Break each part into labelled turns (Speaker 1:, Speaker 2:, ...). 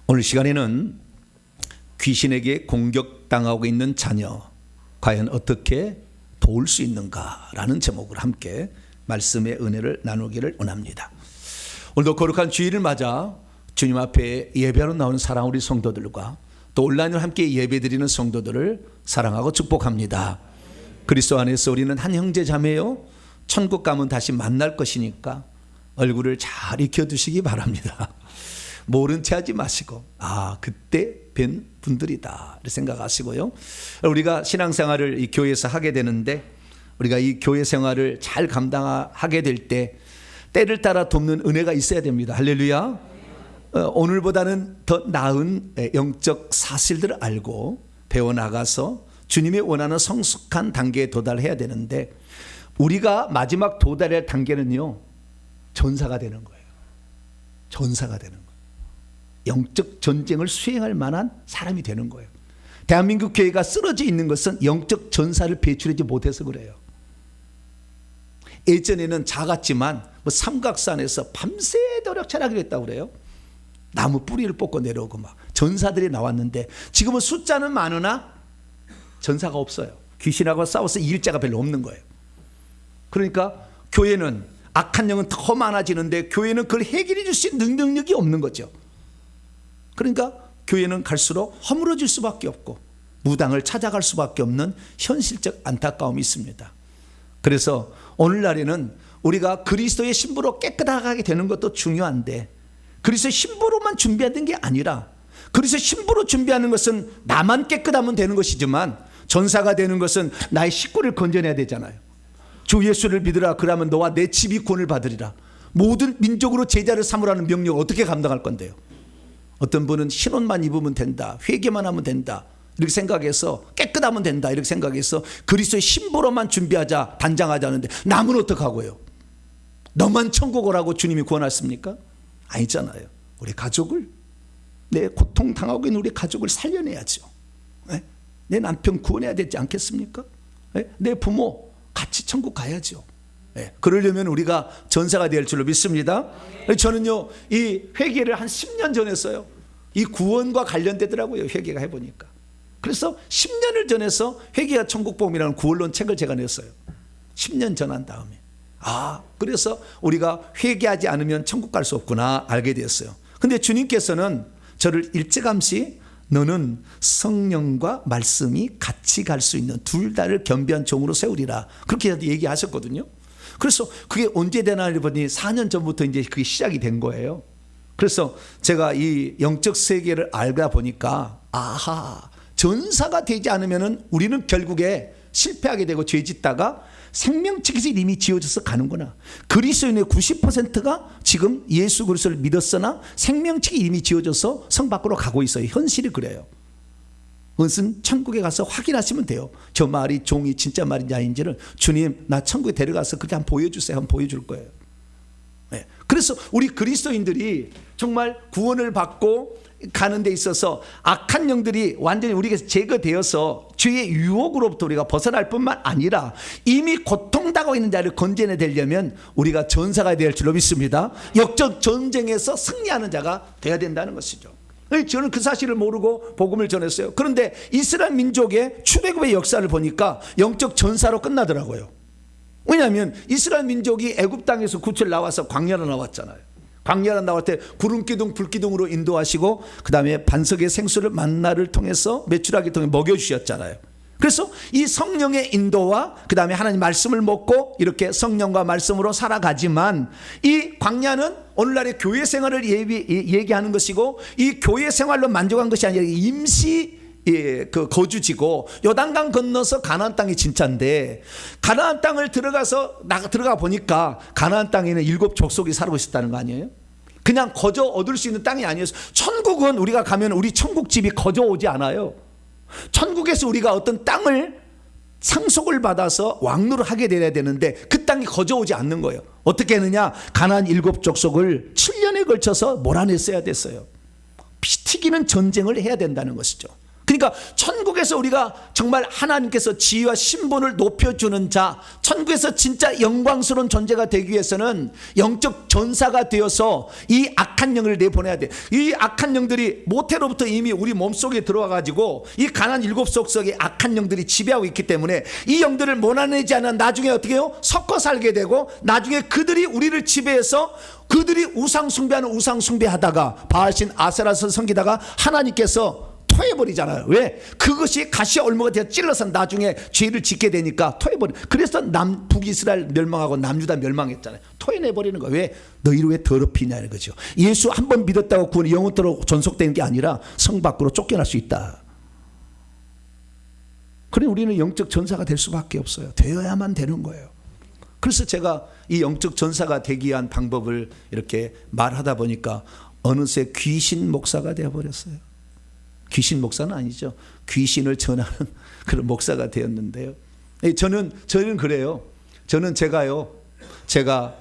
Speaker 1: 오늘 시간에는 귀신에게 공격당하고 있는 자녀 과연 어떻게 도울 수 있는가라는 제목으로 함께 말씀의 은혜를 나누기를 원합니다. 오늘도 거룩한 주일을 맞아 주님 앞에 예배하러 나오는 사랑 우리 성도들과 또 온라인으로 함께 예배드리는 성도들을 사랑하고 축복합니다. 그리스도 안에서 우리는 한 형제 자매요, 천국 가면 다시 만날 것이니까 얼굴을 잘 익혀두시기 바랍니다. 모른 체 하지 마시고 그때 뵌 분들이다 생각하시고요. 우리가 신앙생활을 이 교회에서 하게 되는데 우리가 이 교회 생활을 잘 감당하게 될 때 때를 따라 돕는 은혜가 있어야 됩니다. 할렐루야. 오늘보다는 더 나은 영적 사실들을 알고 배워나가서 주님이 원하는 성숙한 단계에 도달해야 되는데 우리가 마지막 도달할 단계는요, 전사가 되는 거예요. 전사가 되는 거예요. 영적 전쟁을 수행할 만한 사람이 되는 거예요. 대한민국 교회가 쓰러져 있는 것은 영적 전사를 배출하지 못해서 그래요. 예전에는 작았지만 삼각산에서 밤새도록 철학을 했다고 그래요. 나무 뿌리를 뽑고 내려오고 막 전사들이 나왔는데 지금은 숫자는 많으나 전사가 없어요. 귀신하고 싸워서 일자가 별로 없는 거예요. 그러니까 교회는 악한 영은 더 많아지는데 교회는 그걸 해결해 줄 수 있는 능력이 없는 거죠. 그러니까 교회는 갈수록 허물어질 수밖에 없고 무당을 찾아갈 수밖에 없는 현실적 안타까움이 있습니다. 그래서 오늘날에는 우리가 그리스도의 신부로 깨끗하게 되는 것도 중요한데 그리스도의 신부로만 준비하는 게 아니라 그리스도의 신부로 준비하는 것은 나만 깨끗하면 되는 것이지만 전사가 되는 것은 나의 식구를 건져내야 되잖아요. 주 예수를 믿으라 그러면 너와 내 집이 구원을 받으리라. 모든 민족으로 제자를 삼으라는 명령을 어떻게 감당할 건데요? 어떤 분은 신옷만 입으면 된다, 회개만 하면 된다 이렇게 생각해서 깨끗하면 된다 이렇게 생각해서 그리스도의 신부로만 준비하자 단장하자는데 남은 어떡하고요? 너만 천국 오라고 주님이 구원하십니까? 아니잖아요. 우리 가족을, 내 고통당하고 있는 우리 가족을 살려내야죠. 내 남편 구원해야 되지 않겠습니까? 내 부모 같이 천국 가야죠. 그러려면 우리가 전사가 될 줄로 믿습니다. 저는요 이 회개를 한 10년 전 했어요. 이 구원과 관련되더라고요. 회개가 해보니까. 그래서 10년을 전해서 회개와 천국복음이라는 구원론 책을 제가 냈어요. 10년 전한 다음에 그래서 우리가 회개하지 않으면 천국 갈 수 없구나 알게 되었어요. 근데 주님께서는 저를 일찌감치 너는 성령과 말씀이 같이 갈 수 있는 둘 다를 겸비한 종으로 세우리라 그렇게 얘기하셨거든요. 그래서 그게 언제 되나 보니 4년 전부터 이제 그게 시작이 된 거예요. 그래서 제가 이 영적 세계를 알다 보니까 전사가 되지 않으면 우리는 결국에 실패하게 되고 죄 짓다가 생명책에서 이미 지어져서 가는구나. 그리스도인의 90%가 지금 예수 그리스도를 믿었으나 생명책이 이미 지어져서 성 밖으로 가고 있어요. 현실이 그래요. 그것은 천국에 가서 확인하시면 돼요. 저 말이 종이 진짜 말인지 아닌지를 주님 나 천국에 데려가서 그렇게 한번 보여주세요. 한번 보여줄 거예요. 그래서 우리 그리스도인들이 정말 구원을 받고 가는 데 있어서 악한 영들이 완전히 우리에게서 제거되어서 죄의 유혹으로부터 우리가 벗어날 뿐만 아니라 이미 고통당하고 있는 자를 건져내려면 우리가 전사가 될 줄로 믿습니다. 역적 전쟁에서 승리하는 자가 돼야 된다는 것이죠. 저는 그 사실을 모르고 복음을 전했어요. 그런데 이스라엘 민족의 출애굽의 역사를 보니까 영적 전사로 끝나더라고요. 왜냐하면 이스라엘 민족이 애굽 땅에서 구출 나와서 광야로 나왔잖아요. 광야로 나올 때 구름기둥 불기둥으로 인도하시고 그 다음에 반석의 생수를 만나를 통해서 메추라기 통해 먹여주셨잖아요. 그래서 이 성령의 인도와 그 다음에 하나님 말씀을 먹고 이렇게 성령과 말씀으로 살아가지만 이 광야는 오늘날의 교회 생활을 얘기하는 것이고 이 교회 생활로 만족한 것이 아니라 임시 그 거주지고 요단강 건너서 가나안 땅이 진짜인데 가나안 땅을 들어가 보니까 가나안 땅에는 7 족속이 살고 있었다는 거 아니에요? 그냥 거저 얻을 수 있는 땅이 아니어서 천국은 우리가 가면 우리 천국집이 거저 오지 않아요. 천국에서 우리가 어떤 땅을 상속을 받아서 왕노를 하게 돼야 되는데 그 땅이 거저 오지 않는 거예요. 어떻게 했느냐? 가나안 7 족속을 7년에 걸쳐서 몰아냈어야 됐어요. 피 튀기는 전쟁을 해야 된다는 것이죠. 그러니까 천국에서 우리가 정말 하나님께서 지위와 신분을 높여주는 자, 천국에서 진짜 영광스러운 존재가 되기 위해서는 영적 전사가 되어서 이 악한 영을 내보내야 돼. 이 악한 영들이 모태로부터 이미 우리 몸속에 들어와가지고 이 가난 일곱 속속에 악한 영들이 지배하고 있기 때문에 이 영들을 몰아내지 않으면 나중에 어떻게 해요? 섞어 살게 되고 나중에 그들이 우리를 지배해서 그들이 우상 숭배하는 우상 숭배하다가 바알신 아세라를 섬기다가 하나님께서 토해버리잖아요. 왜? 그것이 가시와 올무가 되어 찔러서 나중에 죄를 짓게 되니까 토해버려. 그래서 북이스라엘 멸망하고 남유다 멸망했잖아요. 토해내버리는 거예요. 왜? 너희를 왜 더럽히냐는 거죠. 예수 한 번 믿었다고 구원이 영원토록 존속되는 게 아니라 성 밖으로 쫓겨날 수 있다. 그래 우리는 영적 전사가 될 수밖에 없어요. 되어야만 되는 거예요. 그래서 제가 이 영적 전사가 되기 위한 방법을 이렇게 말하다 보니까 어느새 귀신 목사가 되어버렸어요. 귀신 목사는 아니죠. 귀신을 전하는 그런 목사가 되었는데요. 저는 그래요. 저는 제가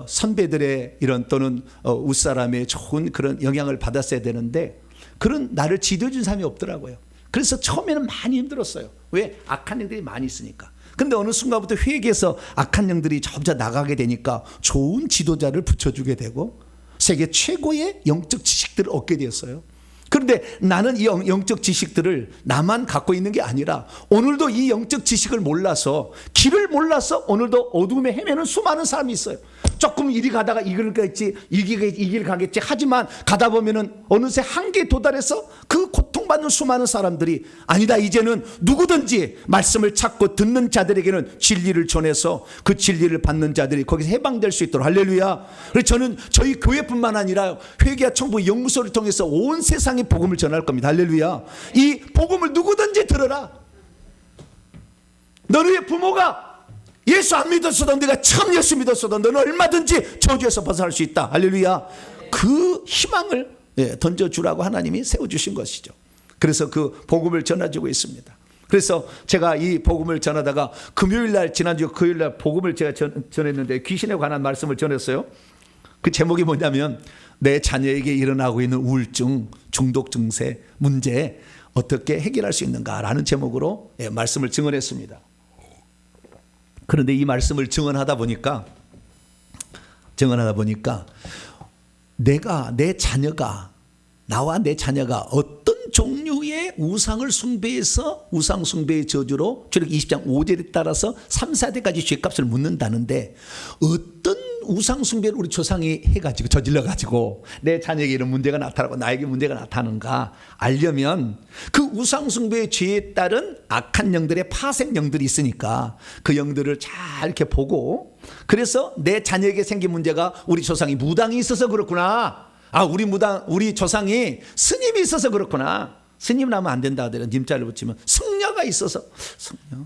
Speaker 1: 선배들의 이런 또는 윗사람의 좋은 그런 영향을 받았어야 되는데 그런 나를 지도해 준 사람이 없더라고요. 그래서 처음에는 많이 힘들었어요. 왜? 악한 영들이 많이 있으니까. 근데 어느 순간부터 회개해서 악한 영들이 점점 나가게 되니까 좋은 지도자를 붙여주게 되고 세계 최고의 영적 지식들을 얻게 되었어요. 그런데 나는 이 영적 지식들을 나만 갖고 있는 게 아니라 오늘도 이 영적 지식을 몰라서 길을 몰라서 오늘도 어둠에 헤매는 수많은 사람이 있어요. 조금 이리 가다가 이 길 가겠지 하지만 가다 보면은 어느새 한계에 도달해서 그 고통받는 수많은 사람들이 아니다 이제는 누구든지 말씀을 찾고 듣는 자들에게는 진리를 전해서 그 진리를 받는 자들이 거기서 해방될 수 있도록 할렐루야. 그래서 저는 저희 교회뿐만 아니라 회개와 청부 연구소를 통해서 온 세상에 복음을 전할 겁니다. 할렐루야. 이 복음을 누구든지 들어라. 너희의 부모가 예수 안 믿었어도 네가 처음 예수 믿었어도 너는 얼마든지 저주에서 벗어날 수 있다. 할렐루야. 그 희망을 던져주라고 하나님이 세워주신 것이죠. 그래서 그 복음을 전해주고 있습니다. 그래서 제가 이 복음을 전하다가 금요일날 지난주 금요일날 복음을 제가 전했는데 귀신에 관한 말씀을 전했어요. 그 제목이 뭐냐면 내 자녀에게 일어나고 있는 우울증, 중독 증세 문제 어떻게 해결할 수 있는가라는 제목으로 말씀을 증언했습니다. 그런데 이 말씀을 증언하다 보니까 내 자녀가 나와 내 자녀가 어떤 종류의 우상을 숭배해서 우상 숭배의 저주로 출애굽기 20장 5절에 따라서 3, 4대까지 죄값을 묻는다는데 어떤 우상 숭배를 우리 조상이 해가지고 저질러가지고 내 자녀에게 이런 문제가 나타나고 나에게 문제가 나타나는가 알려면 그 우상 숭배의 죄에 따른 악한 영들의 파생 영들이 있으니까 그 영들을 잘 이렇게 보고 그래서 내 자녀에게 생긴 문제가 우리 조상이 무당이 있어서 그렇구나. 우리 조상이 스님이 있어서 그렇구나. 스님 하면 안 된다 하더라도 님자를 붙이면 승려가 있어서 승려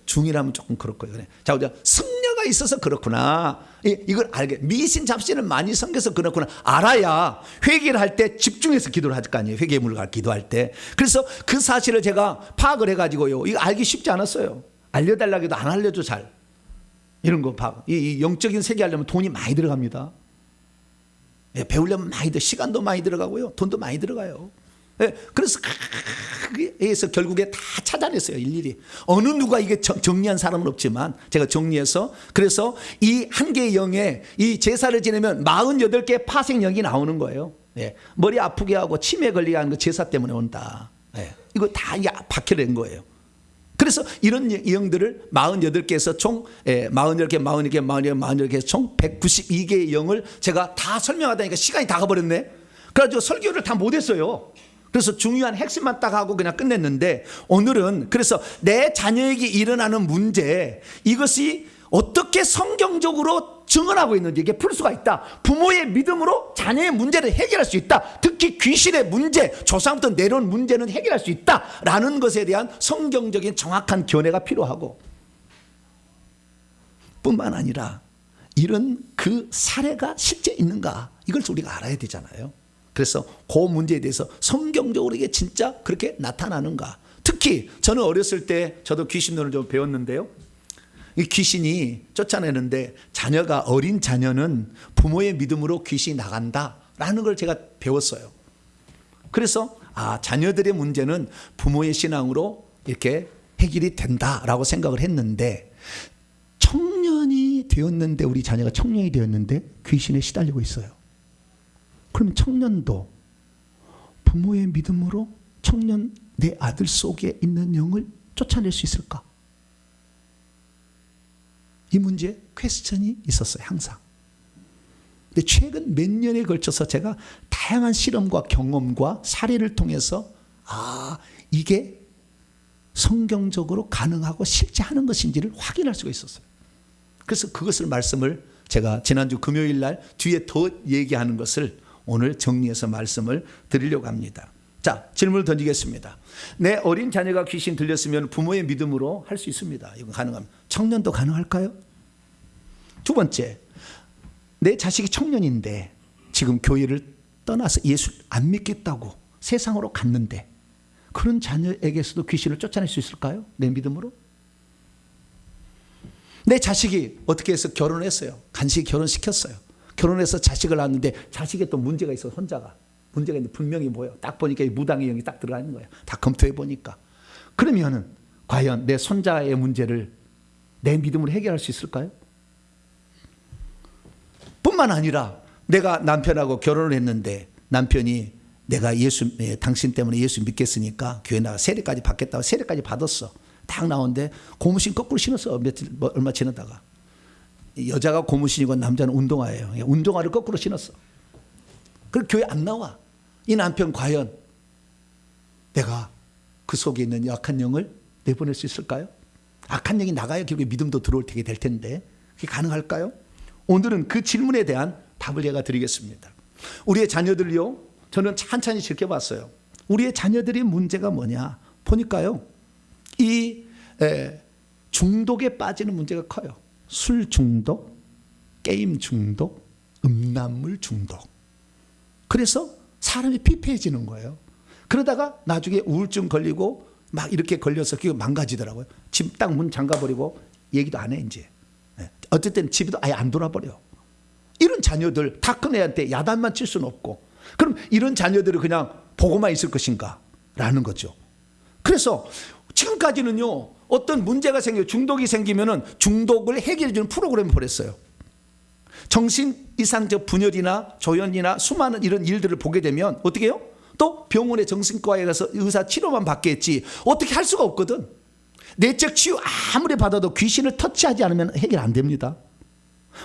Speaker 1: 중이라면 조금 그렇고요. 그래. 자, 승려가 있어서 그렇구나. 이걸 알게 미신 잡신을 많이 섬겨서 그렇구나. 알아야 회개를 할 때 집중해서 기도를 할 거 아니에요. 회개물을 기도할 때. 그래서 그 사실을 제가 파악을 해가지고요. 이거 알기 쉽지 않았어요. 알려달라고 해도 안 알려줘 잘. 이런 거 파악. 이 영적인 세계 하려면 돈이 많이 들어갑니다. 배우려면 시간도 많이 들어가고요. 돈도 많이 들어가요. 그래서 결국에 다 찾아냈어요. 일일이. 어느 누가 이게 정리한 사람은 없지만 제가 정리해서 그래서 이 한 개의 영에 이 제사를 지내면 48개의 파생영이 나오는 거예요. 머리 아프게 하고 치매 걸리게 하는 거 제사 때문에 온다. 이거 다 박혀낸 거예요. 그래서 이런 영들을 48개에서 총 48개 총 192개의 영을 제가 다 설명하다니까 시간이 다 가버렸네. 그래가지고 설교를 다 못했어요. 그래서 중요한 핵심만 딱 하고 그냥 끝냈는데 오늘은 그래서 내 자녀에게 일어나는 문제 이것이 어떻게 성경적으로 증언하고 있는지 이게 풀 수가 있다. 부모의 믿음으로 자녀의 문제를 해결할 수 있다. 특히 귀신의 문제, 조상부터 내려온 문제는 해결할 수 있다라는 것에 대한 성경적인 정확한 견해가 필요하고 뿐만 아니라 이런 그 사례가 실제 있는가 이걸 우리가 알아야 되잖아요. 그래서 그 문제에 대해서 성경적으로 이게 진짜 그렇게 나타나는가. 특히 저는 어렸을 때 저도 귀신론을 좀 배웠는데요. 이 귀신이 쫓아내는데 어린 자녀는 부모의 믿음으로 귀신이 나간다라는 걸 제가 배웠어요. 그래서 자녀들의 문제는 부모의 신앙으로 이렇게 해결이 된다라고 생각을 했는데, 청년이 되었는데, 우리 자녀가 청년이 되었는데 귀신에 시달리고 있어요. 그러면 청년도 부모의 믿음으로 청년 내 아들 속에 있는 영을 쫓아낼 수 있을까? 이 문제에 퀘스천이 있었어요, 항상. 근데 최근 몇 년에 걸쳐서 제가 다양한 실험과 경험과 사례를 통해서 이게 성경적으로 가능하고 실제 하는 것인지를 확인할 수가 있었어요. 그래서 그것을 말씀을 제가 지난주 금요일 날 뒤에 더 얘기하는 것을 오늘 정리해서 말씀을 드리려고 합니다. 자, 질문을 던지겠습니다. 내 어린 자녀가 귀신 들렸으면 부모의 믿음으로 할 수 있습니다. 이건 가능합니다. 청년도 가능할까요? 두 번째, 내 자식이 청년인데 지금 교회를 떠나서 예수 안 믿겠다고 세상으로 갔는데, 그런 자녀에게서도 귀신을 쫓아낼 수 있을까요? 내 믿음으로? 내 자식이 어떻게 해서 결혼했어요. 간신히 결혼시켰어요. 결혼해서 자식을 낳았는데 자식에 또 문제가 있어. 혼자가 문제가 있는데 분명히 뭐예요? 딱 보니까 무당의 영이 딱 들어가 있는 거예요. 다 검토해 보니까. 그러면은 과연 내 손자의 문제를 내 믿음으로 해결할 수 있을까요? 뿐만 아니라 내가 남편하고 결혼을 했는데 남편이 내가 당신 때문에 예수 믿겠으니까 교회 나가 세례까지 받겠다고 세례까지 받았어. 딱 나오는데 고무신 거꾸로 신었어. 얼마 지나다가. 여자가 고무신이고 남자는 운동화예요. 운동화를 거꾸로 신었어. 그리고 교회 안 나와. 이 남편 과연 내가 그 속에 있는 악한 영을 내보낼 수 있을까요? 악한 영이 나가야 결국에 믿음도 들어올 테게 될 텐데 그게 가능할까요? 오늘은 그 질문에 대한 답을 제가 드리겠습니다. 우리의 자녀들요, 저는 찬찬히 지켜봤어요. 우리의 자녀들의 문제가 뭐냐 보니까요, 이 중독에 빠지는 문제가 커요. 술 중독, 게임 중독, 음란물 중독. 그래서 사람이 피폐해지는 거예요. 그러다가 나중에 우울증 걸리고 막 이렇게 걸려서 그게 망가지더라고요. 집 딱 문 잠가버리고 얘기도 안 해 이제. 어쨌든 집에도 아예 안 돌아버려. 이런 자녀들 다 큰 애한테 야단만 칠 수는 없고, 그럼 이런 자녀들을 그냥 보고만 있을 것인가 라는 거죠. 그래서 지금까지는요, 어떤 문제가 중독이 생기면은 중독을 해결해 주는 프로그램을 보냈어요. 정신 이상적 분열이나 조현이나 수많은 이런 일들을 보게 되면 어떻게 해요? 또 병원에 정신과에 가서 의사 치료만 받겠지 어떻게 할 수가 없거든. 내적 치유 아무리 받아도 귀신을 터치하지 않으면 해결 안 됩니다.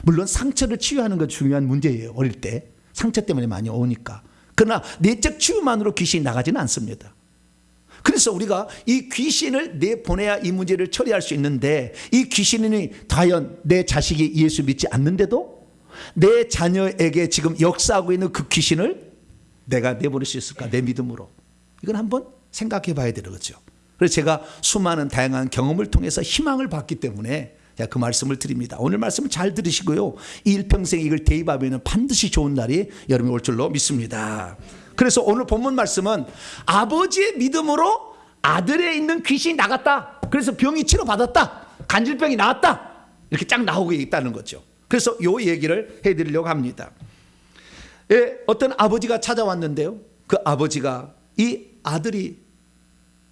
Speaker 1: 물론 상처를 치유하는 건 중요한 문제예요. 어릴 때 상처 때문에 많이 오니까. 그러나 내적 치유만으로 귀신이 나가지는 않습니다. 그래서 우리가 이 귀신을 내보내야 이 문제를 처리할 수 있는데, 이 귀신이 과연 내 자식이 예수 믿지 않는데도 내 자녀에게 지금 역사하고 있는 그 귀신을 내가 내보낼 수 있을까? 내 믿음으로. 이건 한번 생각해 봐야 되는 거죠. 그래서 제가 수많은 다양한 경험을 통해서 희망을 받기 때문에 제가 그 말씀을 드립니다. 오늘 말씀을 잘 들으시고요, 이 일평생 이걸 대입하면 반드시 좋은 날이 여러분이 올 줄로 믿습니다. 그래서 오늘 본문 말씀은 아버지의 믿음으로 아들에 있는 귀신이 나갔다. 그래서 병이 치료받았다. 간질병이 나았다. 이렇게 쫙 나오고 있다는 거죠. 그래서 이 얘기를 해드리려고 합니다. 어떤 아버지가 찾아왔는데요, 그 아버지가 이 아들이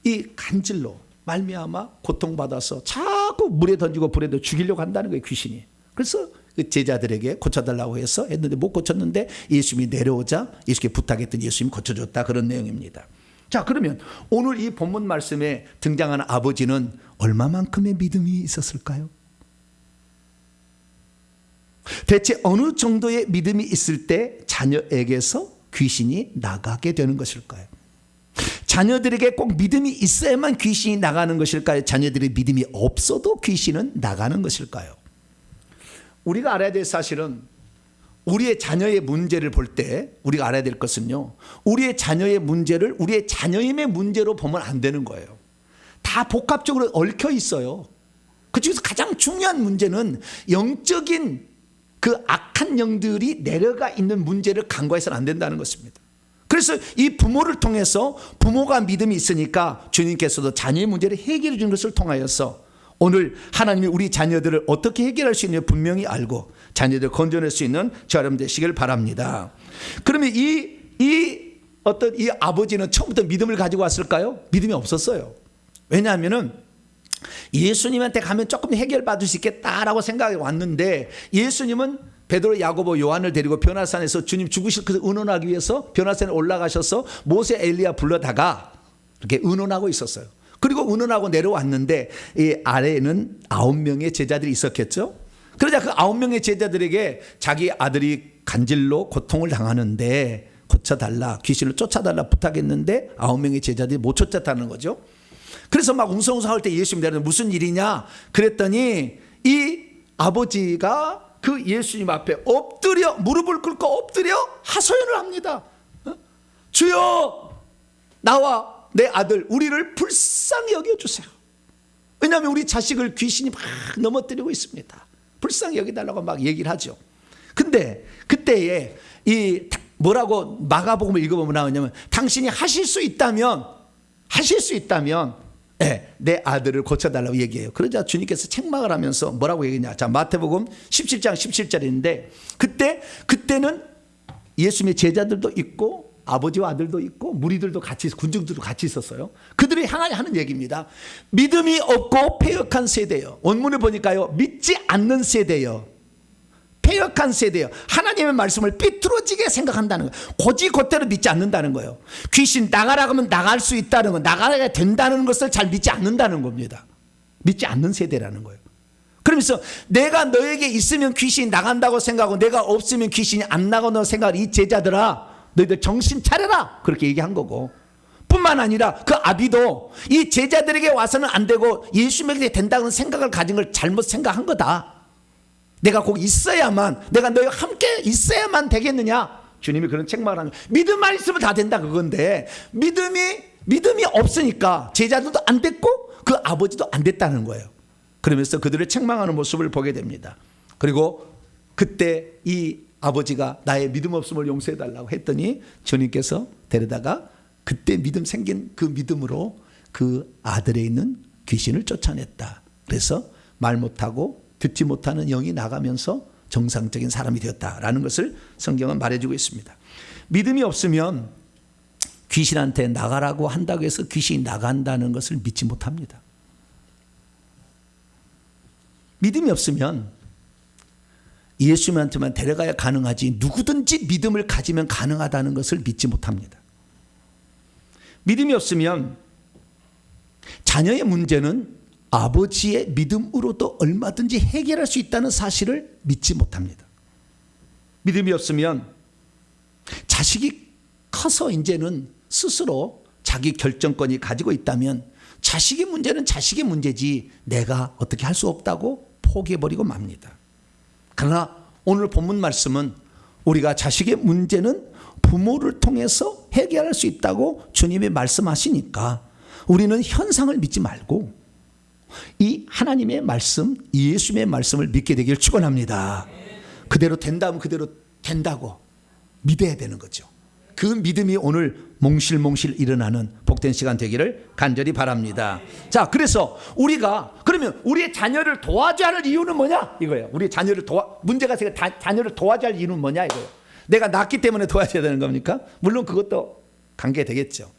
Speaker 1: 이 간질로 말미암아 고통받아서 자꾸 물에 던지고 불에 던지고 죽이려고 한다는 거예요, 귀신이. 그래서 그 제자들에게 고쳐달라고 해서 했는데 못 고쳤는데 예수님이 내려오자 예수님께 부탁했더니 예수님이 고쳐줬다, 그런 내용입니다. 자, 그러면 오늘 이 본문 말씀에 등장하는 아버지는 얼마만큼의 믿음이 있었을까요? 대체 어느 정도의 믿음이 있을 때 자녀에게서 귀신이 나가게 되는 것일까요? 자녀들에게 꼭 믿음이 있어야만 귀신이 나가는 것일까요? 자녀들의 믿음이 없어도 귀신은 나가는 것일까요? 우리가 알아야 될 사실은, 우리의 자녀의 문제를 볼 때 우리가 알아야 될 것은요, 우리의 자녀의 문제를 우리의 자녀임의 문제로 보면 안 되는 거예요. 다 복합적으로 얽혀 있어요. 그중에서 가장 중요한 문제는 영적인 그 악한 영들이 내려가 있는 문제를 간과해서는 안 된다는 것입니다. 그래서 이 부모를 통해서, 부모가 믿음이 있으니까 주님께서도 자녀의 문제를 해결해 주는 것을 통하여서 오늘 하나님이 우리 자녀들을 어떻게 해결할 수 있는지 분명히 알고 자녀들을 건져낼 수 있는 저 여러분 되시길 바랍니다. 그러면 이 어떤 이 아버지는 처음부터 믿음을 가지고 왔을까요? 믿음이 없었어요. 왜냐하면은 예수님한테 가면 조금 해결받을 수 있겠다라고 생각이 왔는데, 예수님은 베드로, 야고보, 요한을 데리고 변화산에서 주님 죽으실 것을 의논하기 위해서 변화산에 올라가셔서 모세, 엘리야 불러다가 이렇게 의논하고 있었어요. 그리고 의논하고 내려왔는데 이 아래에는 9명의 제자들이 있었겠죠. 그러자 그 9명의 제자들에게 자기 아들이 간질로 고통을 당하는데 고쳐달라, 귀신을 쫓아달라 부탁했는데 9명의 제자들이 못 쫓았다는 거죠. 그래서 막 웅성웅성할 때 예수님 내려서 무슨 일이냐 그랬더니 이 아버지가 그 예수님 앞에 엎드려 무릎을 꿇고 엎드려 하소연을 합니다. 주여, 나와 내 아들 우리를 불쌍히 여겨주세요. 왜냐하면 우리 자식을 귀신이 막 넘어뜨리고 있습니다. 불쌍히 여기달라고 막 얘기를 하죠. 근데 그때에 이 뭐라고 마가복음을 읽어보면 나오냐면, 당신이 하실 수 있다면 내 아들을 고쳐달라고 얘기해요. 그러자 주님께서 책망을 하면서 뭐라고 얘기했냐. 자, 마태복음 17장 17절인데 그때는 예수님의 제자들도 있고 아버지와 아들도 있고 무리들도 같이, 군중들도 같이 있었어요. 그들이 향하여 하는 얘기입니다. 믿음이 없고 패역한 세대요. 원문을 보니까요, 믿지 않는 세대요. 패역한 세대요. 하나님의 말씀을 삐뚤어지게 생각한다는 거예요. 곧이곧대로 믿지 않는다는 거예요. 귀신 나가라고 하면 나갈 수 있다는 거, 나가야 된다는 것을 잘 믿지 않는다는 겁니다. 믿지 않는 세대라는 거예요. 그러면서 내가 너에게 있으면 귀신이 나간다고 생각하고 내가 없으면 귀신이 안 나간다고 생각하는 이 제자들아, 너희들 정신 차려라, 그렇게 얘기한 거고, 뿐만 아니라 그 아비도 이 제자들에게 와서는 안 되고 예수님에게 된다는 생각을 가진 걸 잘못 생각한 거다. 내가 꼭 있어야만, 내가 너희와 함께 있어야만 되겠느냐. 주님이 그런 책망을 하는 거예요. 믿음만 있으면 다 된다 그건데, 믿음이 없으니까 제자들도 안 됐고 그 아버지도 안 됐다는 거예요. 그러면서 그들을 책망하는 모습을 보게 됩니다. 그리고 그때 이 아버지가 나의 믿음 없음을 용서해달라고 했더니 주님께서 데려다가 그때 믿음 생긴 그 믿음으로 그 아들에 있는 귀신을 쫓아냈다. 그래서 말 못하고 듣지 못하는 영이 나가면서 정상적인 사람이 되었다라는 것을 성경은 말해주고 있습니다. 믿음이 없으면 귀신한테 나가라고 한다고 해서 귀신이 나간다는 것을 믿지 못합니다. 믿음이 없으면 예수님한테만 데려가야 가능하지 누구든지 믿음을 가지면 가능하다는 것을 믿지 못합니다. 믿음이 없으면 자녀의 문제는 아버지의 믿음으로도 얼마든지 해결할 수 있다는 사실을 믿지 못합니다. 믿음이 없으면 자식이 커서 이제는 스스로 자기 결정권이 가지고 있다면 자식의 문제는 자식의 문제지 내가 어떻게 할 수 없다고 포기해버리고 맙니다. 그러나 오늘 본문 말씀은 우리가 자식의 문제는 부모를 통해서 해결할 수 있다고 주님이 말씀하시니까 우리는 현상을 믿지 말고 이 하나님의 말씀, 예수님의 말씀을 믿게 되길 축원합니다. 그대로 된다면 그대로 된다고 믿어야 되는 거죠. 그 믿음이 오늘 몽실몽실 일어나는 복된 시간 되기를 간절히 바랍니다. 자, 그래서 우리가 그러면 우리의 자녀를 도와줘야 할 이유는 뭐냐 이거예요. 우리 자녀를 문제가 생겨 자녀를 도와줘야 할 이유는 뭐냐 이거예요. 내가 낳기 때문에 도와줘야 되는 겁니까? 물론 그것도 관계되겠죠.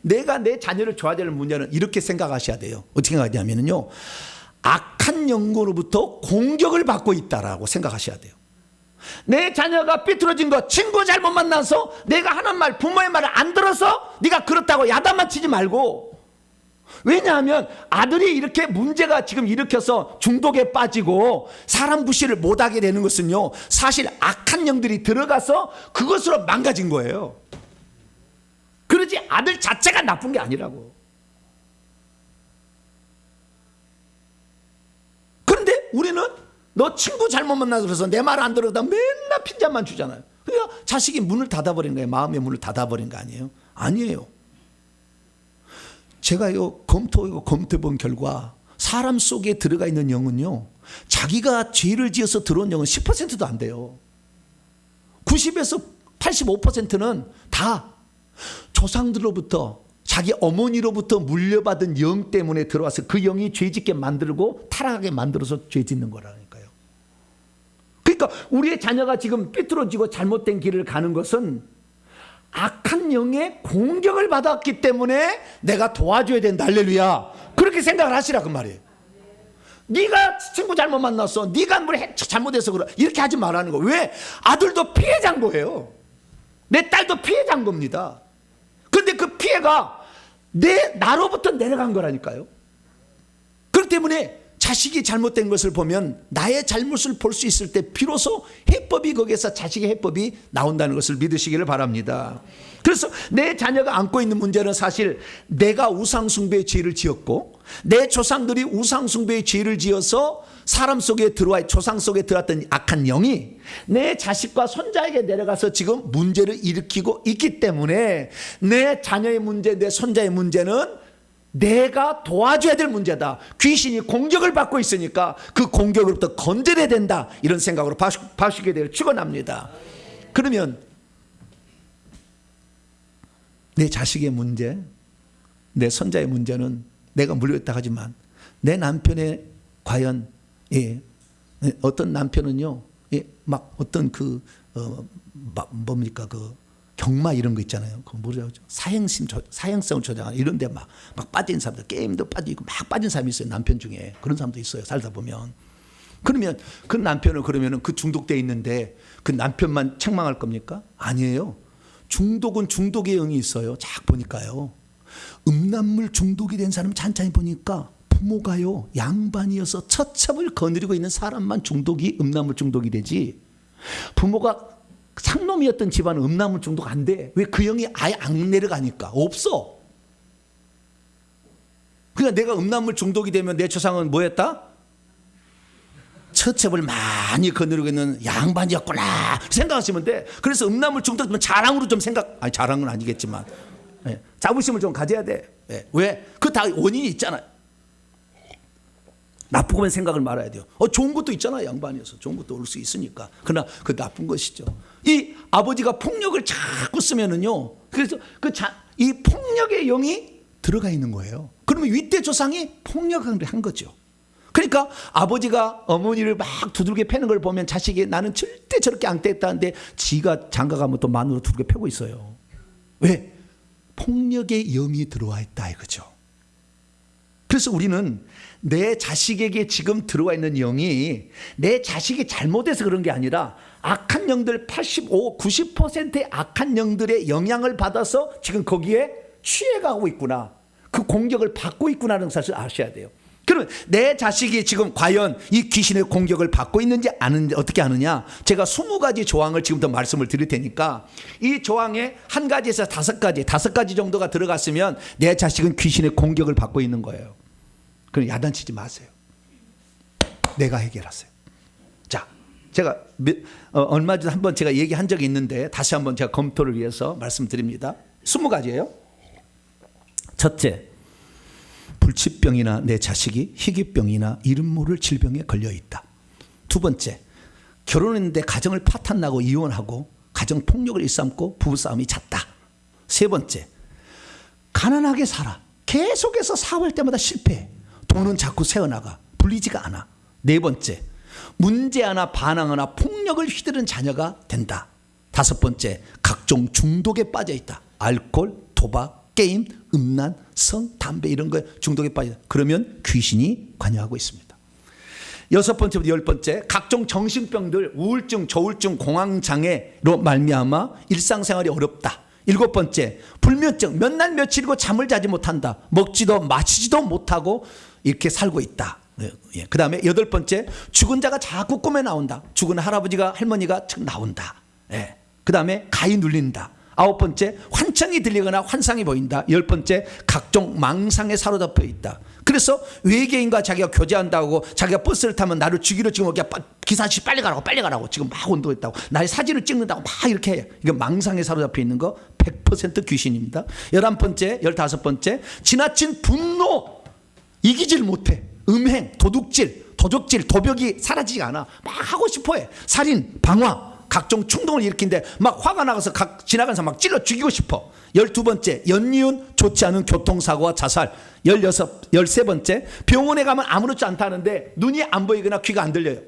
Speaker 1: 내가 내 자녀를 도와줘야 할 문제는 이렇게 생각하셔야 돼요. 어떻게 생각하냐면요, 악한 영으로부터 공격을 받고 있다라고 생각하셔야 돼요. 내 자녀가 삐뚤어진 거, 친구 잘못 만나서 내가 하는 말, 부모의 말을 안 들어서 네가 그렇다고 야단만 치지 말고. 왜냐하면 아들이 이렇게 문제가 지금 일으켜서 중독에 빠지고 사람 구실을 못하게 되는 것은요, 사실 악한 영들이 들어가서 그것으로 망가진 거예요. 그러지 아들 자체가 나쁜 게 아니라고. 그런데 우리는 너 친구 잘못 만나서 그래서 내 말 안 들어다 맨날 핀잔만 주잖아요. 그러니까 자식이 문을 닫아버린 거예요. 마음의 문을 닫아버린 거 아니에요? 아니에요. 제가 검토해본 결과 사람 속에 들어가 있는 영은요, 자기가 죄를 지어서 들어온 영은 10%도 안 돼요. 90에서 85%는 다 조상들로부터, 자기 어머니로부터 물려받은 영 때문에 들어와서 그 영이 죄짓게 만들고 타락하게 만들어서 죄짓는 거라니까요. 그러니까 우리의 자녀가 지금 삐뚤어지고 잘못된 길을 가는 것은 악한 영의 공격을 받았기 때문에 내가 도와줘야 된다. 할렐루야. 그렇게 생각을 하시라 그 말이에요. 네가 친구 잘못 만났어, 네가 뭘 잘못해서 그래, 이렇게 하지 말라는 거. 왜? 아들도 피해자인 거예요. 내 딸도 피해자인 겁니다. 그런데 그 피해가 나로부터 내려간 거라니까요. 그렇기 때문에 자식이 잘못된 것을 보면 나의 잘못을 볼 수 있을 때 비로소 해법이, 거기에서 자식의 해법이 나온다는 것을 믿으시기를 바랍니다. 그래서 내 자녀가 안고 있는 문제는 사실 내가 우상숭배의 죄를 지었고, 내 조상들이 우상숭배의 죄를 지어서 사람 속에 들어와, 조상 속에 들어왔던 악한 영이 내 자식과 손자에게 내려가서 지금 문제를 일으키고 있기 때문에 내 자녀의 문제, 내 손자의 문제는 내가 도와줘야 될 문제다. 귀신이 공격을 받고 있으니까 그 공격으로부터 건져야 된다. 이런 생각으로 봐주시게 되길 축원합니다. 그러면 내 자식의 문제, 내 손자의 문제는 내가 물렸다 하지만 내 남편의 과연 어떤 남편은요, 막 어떤 뭡니까 경마 이런 거 있잖아요. 그 뭐라고 하죠? 사행성을 조장하는 이런 데 막 빠진 사람들, 게임도 빠지고 막 빠진 사람이 있어요. 남편 중에. 그런 사람도 있어요. 살다 보면. 그러면 그 남편은 그러면은 그 중독돼 있는데 그 남편만 책망할 겁니까? 아니에요. 중독은 중독의 영이 있어요. 쫙 보니까요. 음란물 중독이 된 사람 찬찬히 보니까 부모가요, 양반이어서 처첩을 거느리고 있는 사람만 중독이, 음란물 중독이 되지, 부모가 상놈이었던 집안은 음란물 중독 안 돼. 왜? 그 영이 아예 안 내려가니까. 없어. 그러니까 내가 음란물 중독이 되면 내 조상은 뭐였다? 처첩을 많이 거느리고 있는 양반이었구나 생각하시면 돼. 그래서 음란물 중독되면 자랑으로 좀 자랑은 아니겠지만 자부심을 좀 가져야 돼. 왜? 그 다 원인이 있잖아요. 나쁘고만 생각을 말아야 돼요. 좋은 것도 있잖아요. 양반이어서 좋은 것도 올 수 있으니까. 그러나 그 나쁜 것이죠. 이 아버지가 폭력을 자꾸 쓰면은요, 그래서 이 폭력의 영이 들어가 있는 거예요. 그러면 윗대 조상이 폭력을 한 거죠. 그러니까 아버지가 어머니를 막 두들겨 패는 걸 보면 자식이 나는 절대 저렇게 안 됐다는데 지가 장가가면 또 마누라 두들겨 패고 있어요. 왜? 폭력의 영이 들어와 있다 이거죠. 그래서 우리는 내 자식에게 지금 들어와 있는 영이 내 자식이 잘못해서 그런 게 아니라 악한 영들 90%의 악한 영들의 영향을 받아서 지금 거기에 취해가고 있구나. 그 공격을 받고 있구나라는 사실을 아셔야 돼요. 그러면 내 자식이 지금 과연 이 귀신의 공격을 받고 있는지 아는지 어떻게 아느냐? 제가 20가지 조항을 지금부터 말씀을 드릴 테니까 이 조항에 한 가지에서 5가지 정도가 들어갔으면 내 자식은 귀신의 공격을 받고 있는 거예요. 그럼 야단치지 마세요. 내가 해결하세요. 자, 제가 얼마 전에 한번 제가 얘기한 적이 있는데 다시 한번 제가 검토를 위해서 말씀드립니다. 20가지예요. 첫째, 불치병이나 내 자식이 희귀병이나 이름 모를 질병에 걸려 있다. 두 번째, 결혼했는데 가정을 파탄나고 이혼하고 가정 폭력을 일삼고 부부싸움이 잦다. 세 번째, 가난하게 살아. 계속해서 사업할 때마다 실패해. 돈은 자꾸 새어나가. 불리지가 않아. 네 번째, 문제하나 반항하나 폭력을 휘두른 자녀가 된다. 다섯 번째, 각종 중독에 빠져 있다. 알코올, 도박, 게임, 음란, 성, 담배 이런 거에 중독에 빠져. 그러면 귀신이 관여하고 있습니다. 여섯 번째부터 열 번째, 각종 정신병들, 우울증, 조울증, 공황장애로 말미암아 일상생활이 어렵다. 일곱 번째, 불면증, 몇 날 며칠이고 잠을 자지 못한다. 먹지도 마시지도 못하고 이렇게 살고 있다. 그 다음에 여덟 번째, 죽은 자가 자꾸 꿈에 나온다. 죽은 할아버지가 할머니가 나온다. 그 다음에 가위 눌린다. 아홉 번째, 환청이 들리거나 환상이 보인다. 열 번째, 각종 망상에 사로잡혀 있다. 그래서 외계인과 자기가 교제한다고 자기가 버스를 타면 나를 죽이러 지금 기사 아저씨 빨리 가라고 지금 막 운동했다고 나의 사진을 찍는다고 막 이렇게 해요. 이거 망상에 사로잡혀 있는 거 100% 귀신입니다. 11번째, 15번째, 지나친 분노, 이기질 못해. 음행, 도둑질, 도적질, 도벽이 사라지지가 않아. 막 하고 싶어해. 살인, 방화, 각종 충동을 일으키는데 막 화가 나가서 지나가는 사람 막 찔러 죽이고 싶어. 12번째, 연이은 좋지 않은 교통사고와 자살. 13번째, 병원에 가면 아무렇지 않다는데 눈이 안 보이거나 귀가 안 들려요.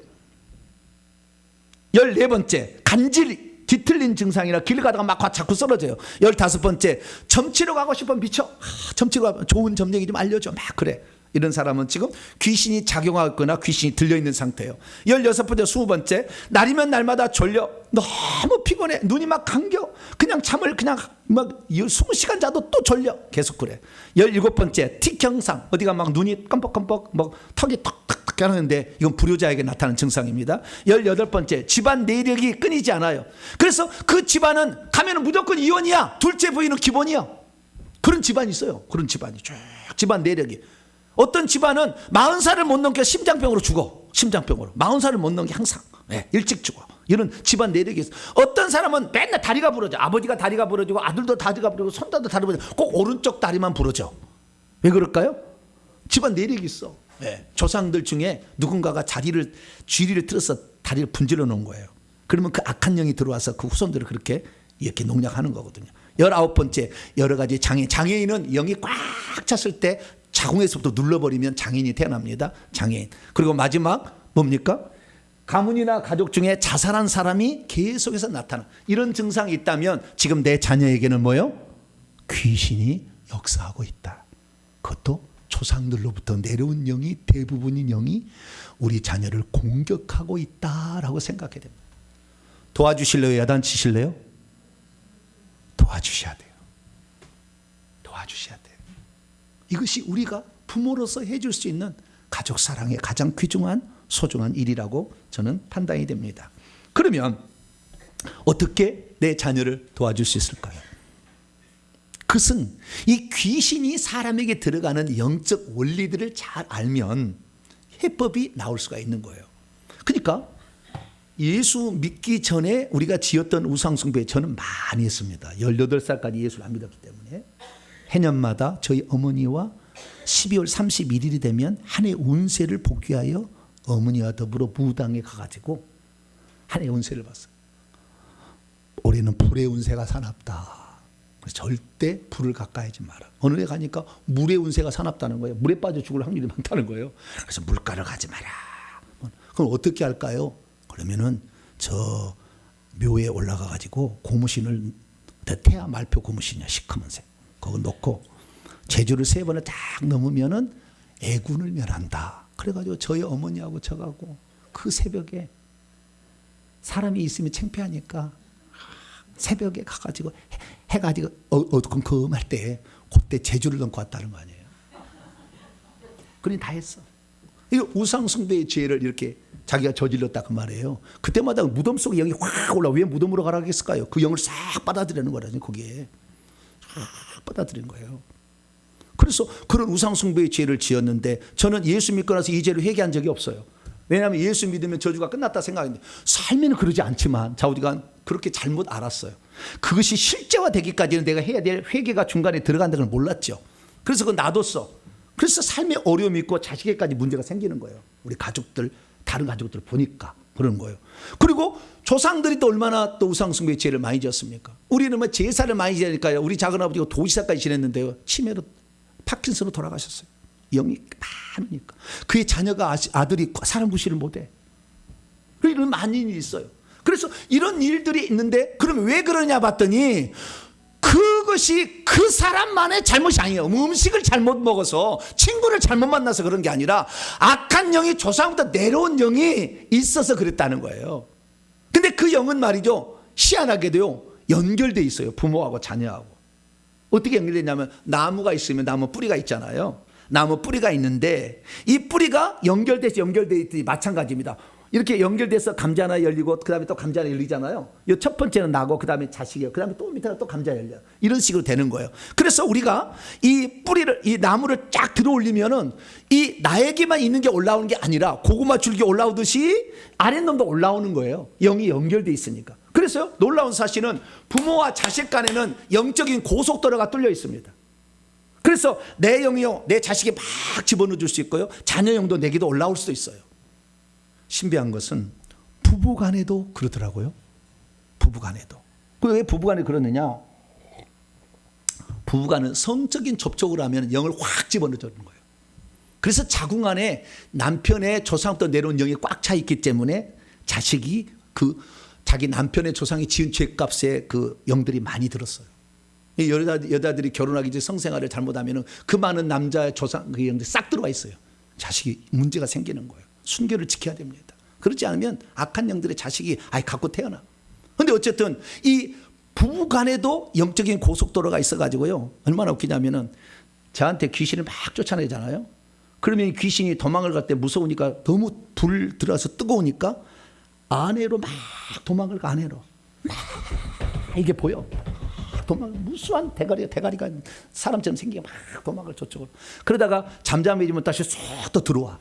Speaker 1: 14번째, 간질 뒤틀린 증상이나 길 가다가 막 자꾸 쓰러져요. 15번째, 점치러 가고 싶어 미쳐. 점치러 가면 좋은 점쟁이 좀 알려줘. 막 그래. 이런 사람은 지금 귀신이 작용하거나 귀신이 들려있는 상태예요. 16번째, 20번째, 날이면 날마다 졸려. 너무 피곤해. 눈이 막 감겨. 그냥 잠을 그냥 막 20시간 자도 또 졸려. 계속 그래. 17번째, 틱 형상. 어디가 막 눈이 깜빡깜빡 막 턱이 턱턱턱 하는데 이건 불효자에게 나타나는 증상입니다. 18번째, 집안 내력이 끊이지 않아요. 그래서 그 집안은 가면 무조건 이혼이야. 둘째 부인은 기본이야. 그런 집안이 있어요. 그런 집안이 쭉 집안 내력이. 어떤 집안은 40살을 못 넘게 심장병으로 죽어. 심장병으로 40살을 못 넘게 항상 일찍 죽어. 이런 집안 내력이 있어. 어떤 사람은 맨날 다리가 부러져. 아버지가 다리가 부러지고 아들도 다리가 부러지고 손자도 다리가 부러지고 꼭 오른쪽 다리만 부러져. 왜 그럴까요? 집안 내력이 있어. 조상들 중에 누군가가 쥐리를 틀어서 다리를 분질러 놓은 거예요. 그러면 그 악한 영이 들어와서 그 후손들을 그렇게 이렇게 농락하는 거거든요. 19번째, 여러 가지 장애인. 장애인은 영이 꽉 찼을 때 자궁에서부터 눌러버리면 장애인이 태어납니다. 장애인. 그리고 마지막 뭡니까? 가문이나 가족 중에 자살한 사람이 계속해서 나타나. 이런 증상이 있다면 지금 내 자녀에게는 뭐요? 귀신이 역사하고 있다. 그것도 조상들로부터 내려온 영이, 대부분인 영이 우리 자녀를 공격하고 있다라고 생각해야 됩니다. 도와주실래요? 야단치실래요? 도와주셔야 돼요. 도와주셔야 돼요. 이것이 우리가 부모로서 해줄 수 있는 가족 사랑의 가장 귀중한 소중한 일이라고 저는 판단이 됩니다. 그러면 어떻게 내 자녀를 도와줄 수 있을까요? 그것은 이 귀신이 사람에게 들어가는 영적 원리들을 잘 알면 해법이 나올 수가 있는 거예요. 그러니까 예수 믿기 전에 우리가 지었던 우상숭배 저는 많이 했습니다. 18살까지 예수를 안 믿었기 때문에 해년마다 저희 어머니와 12월 31일이 되면 한 해 운세를 보기 위하여 어머니와 더불어 무당에 가가지고 한 해 운세를 봤어요. 올해는 불의 운세가 사납다. 그래서 절대 불을 가까이 하지 마라. 어느 해 가니까 물의 운세가 사납다는 거예요. 물에 빠져 죽을 확률이 많다는 거예요. 그래서 물가를 가지 마라. 그럼 어떻게 할까요? 그러면은 저 묘에 올라가 가지고 고무신을, 태아 말표 고무신이야, 시커먼색. 그거 놓고 제주를 3번을 딱 넘으면은 애군을 멸한다. 그래가지고 저희 어머니하고 저하고 그 새벽에 사람이 있으면 창피하니까 새벽에 가가지고 해가지고 어두컴컴할 때 그때 제주를 넘고 왔다는 거 아니에요. 그러니 다 했어. 이 우상숭배의 죄를 이렇게 자기가 저질렀다 그 말이에요. 그때마다 무덤 속에 영이 확 올라. 왜 무덤으로 가라겠을까요? 그 영을 싹 빨아들이는 거라니. 거기에 싹 빨아들인 거예요. 그래서 그런 우상숭배의 죄를 지었는데 저는 예수 믿고 나서 이 죄를 회개한 적이 없어요. 왜냐하면 예수 믿으면 저주가 끝났다 생각했는데 삶에는 그러지 않지만 우리가 그렇게 잘못 알았어요. 그것이 실제화되기까지는 내가 해야 될 회개가 중간에 들어간다는 걸 몰랐죠. 그래서 그거 놔뒀어. 그래서 삶에 어려움이 있고 자식에까지 문제가 생기는 거예요. 우리 가족들, 다른 가족들 보니까 그런 거예요. 그리고 조상들이 또 얼마나 또 우상숭배의 죄를 많이 지었습니까? 우리는 뭐 제사를 많이 지으니까요. 우리 작은아버지가 도시사까지 지냈는데요. 치매로 파킨슨으로 돌아가셨어요. 영이 많으니까. 그의 자녀가 아들이 사람 구실을 못해. 이런 많은 일이 있어요. 그래서 이런 일들이 있는데 그러면 왜 그러냐 봤더니 그것이 그 사람만의 잘못이 아니에요. 음식을 잘못 먹어서 친구를 잘못 만나서 그런 게 아니라 악한 영이 조상부터 내려온 영이 있어서 그랬다는 거예요. 근데 그 영은 말이죠, 희한하게도요 연결돼 있어요. 부모하고 자녀하고. 어떻게 연결되냐면 나무가 있으면 나무 뿌리가 있잖아요. 나무 뿌리가 있는데 이 뿌리가 연결돼 있듯이 마찬가지입니다. 이렇게 연결돼서 감자 하나 열리고 그 다음에 또 감자 하나 열리잖아요. 이 첫 번째는 나고 그 다음에 자식이에요. 그 다음에 또 밑에 또 감자 열려요. 이런 식으로 되는 거예요. 그래서 우리가 이 뿌리를, 이 나무를 쫙 들어 올리면은 이 나에게만 있는 게 올라오는 게 아니라 고구마 줄기 올라오듯이 아랫놈도 올라오는 거예요. 영이 연결돼 있으니까. 그래서 놀라운 사실은 부모와 자식 간에는 영적인 고속도로가 뚫려 있습니다. 그래서 내 영이요, 내 자식이 막 집어넣어 줄 수 있고요. 자녀 영도 내게도 올라올 수도 있어요. 신비한 것은 부부간에도 그러더라고요. 부부간에도. 왜 부부간에 그러느냐? 부부간은 성적인 접촉을 하면 영을 확 집어넣어 주는 거예요. 그래서 자궁 안에 남편의 조상부터 내려온 영이 꽉 차 있기 때문에 자식이 그 자기 남편의 조상이 지은 죄값에 그 영들이 많이 들었어요. 이 여자들이 결혼하기 전에 성생활을 잘못하면 그 많은 남자의 조상 그 영들이 싹 들어와 있어요. 자식이 문제가 생기는 거예요. 순결을 지켜야 됩니다. 그렇지 않으면 악한 영들의 자식이 아예 갖고 태어나. 그런데 어쨌든 이 부부 간에도 영적인 고속도로가 있어가지고요. 얼마나 웃기냐면은 저한테 귀신을 막 쫓아내잖아요. 그러면 귀신이 도망을 갈 때 무서우니까 너무 불 들어서 뜨거우니까 아내로 막 도망을 가. 아내로 막 이게 보여. 도망 무수한 대가리가 사람처럼 생기게 막 도망을 저쪽으로. 그러다가 잠잠해지면 다시 쏙 또 들어와.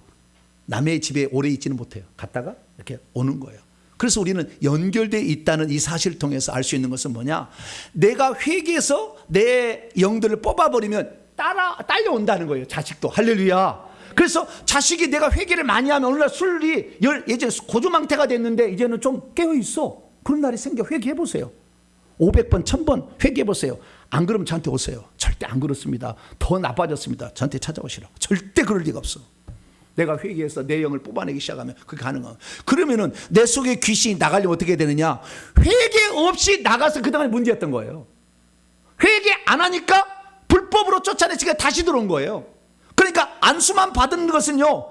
Speaker 1: 남의 집에 오래 있지는 못해요. 갔다가 이렇게 오는 거예요. 그래서 우리는 연결되어 있다는 이 사실을 통해서 알 수 있는 것은 뭐냐? 내가 회개해서 내 영들을 뽑아버리면 딸려온다는 거예요. 자식도. 할렐루야. 그래서 자식이 내가 회개를 많이 하면 어느 날 술이 예전에 고주망태가 됐는데 이제는 좀 깨어있어. 그런 날이 생겨. 회개해보세요. 500번 1000번 회개해보세요. 안 그러면 저한테 오세요. 절대 안 그렇습니다. 더 나빠졌습니다. 저한테 찾아오시라고. 절대 그럴 리가 없어. 내가 회개해서 내 영을 뽑아내기 시작하면 그게 가능한. 그러면은 내 속에 귀신이 나가려면 어떻게 되느냐? 회개 없이 나가서 그동안 문제였던 거예요. 회개 안 하니까 불법으로 쫓아내니까 다시 들어온 거예요. 그러니까 안수만 받은 것은요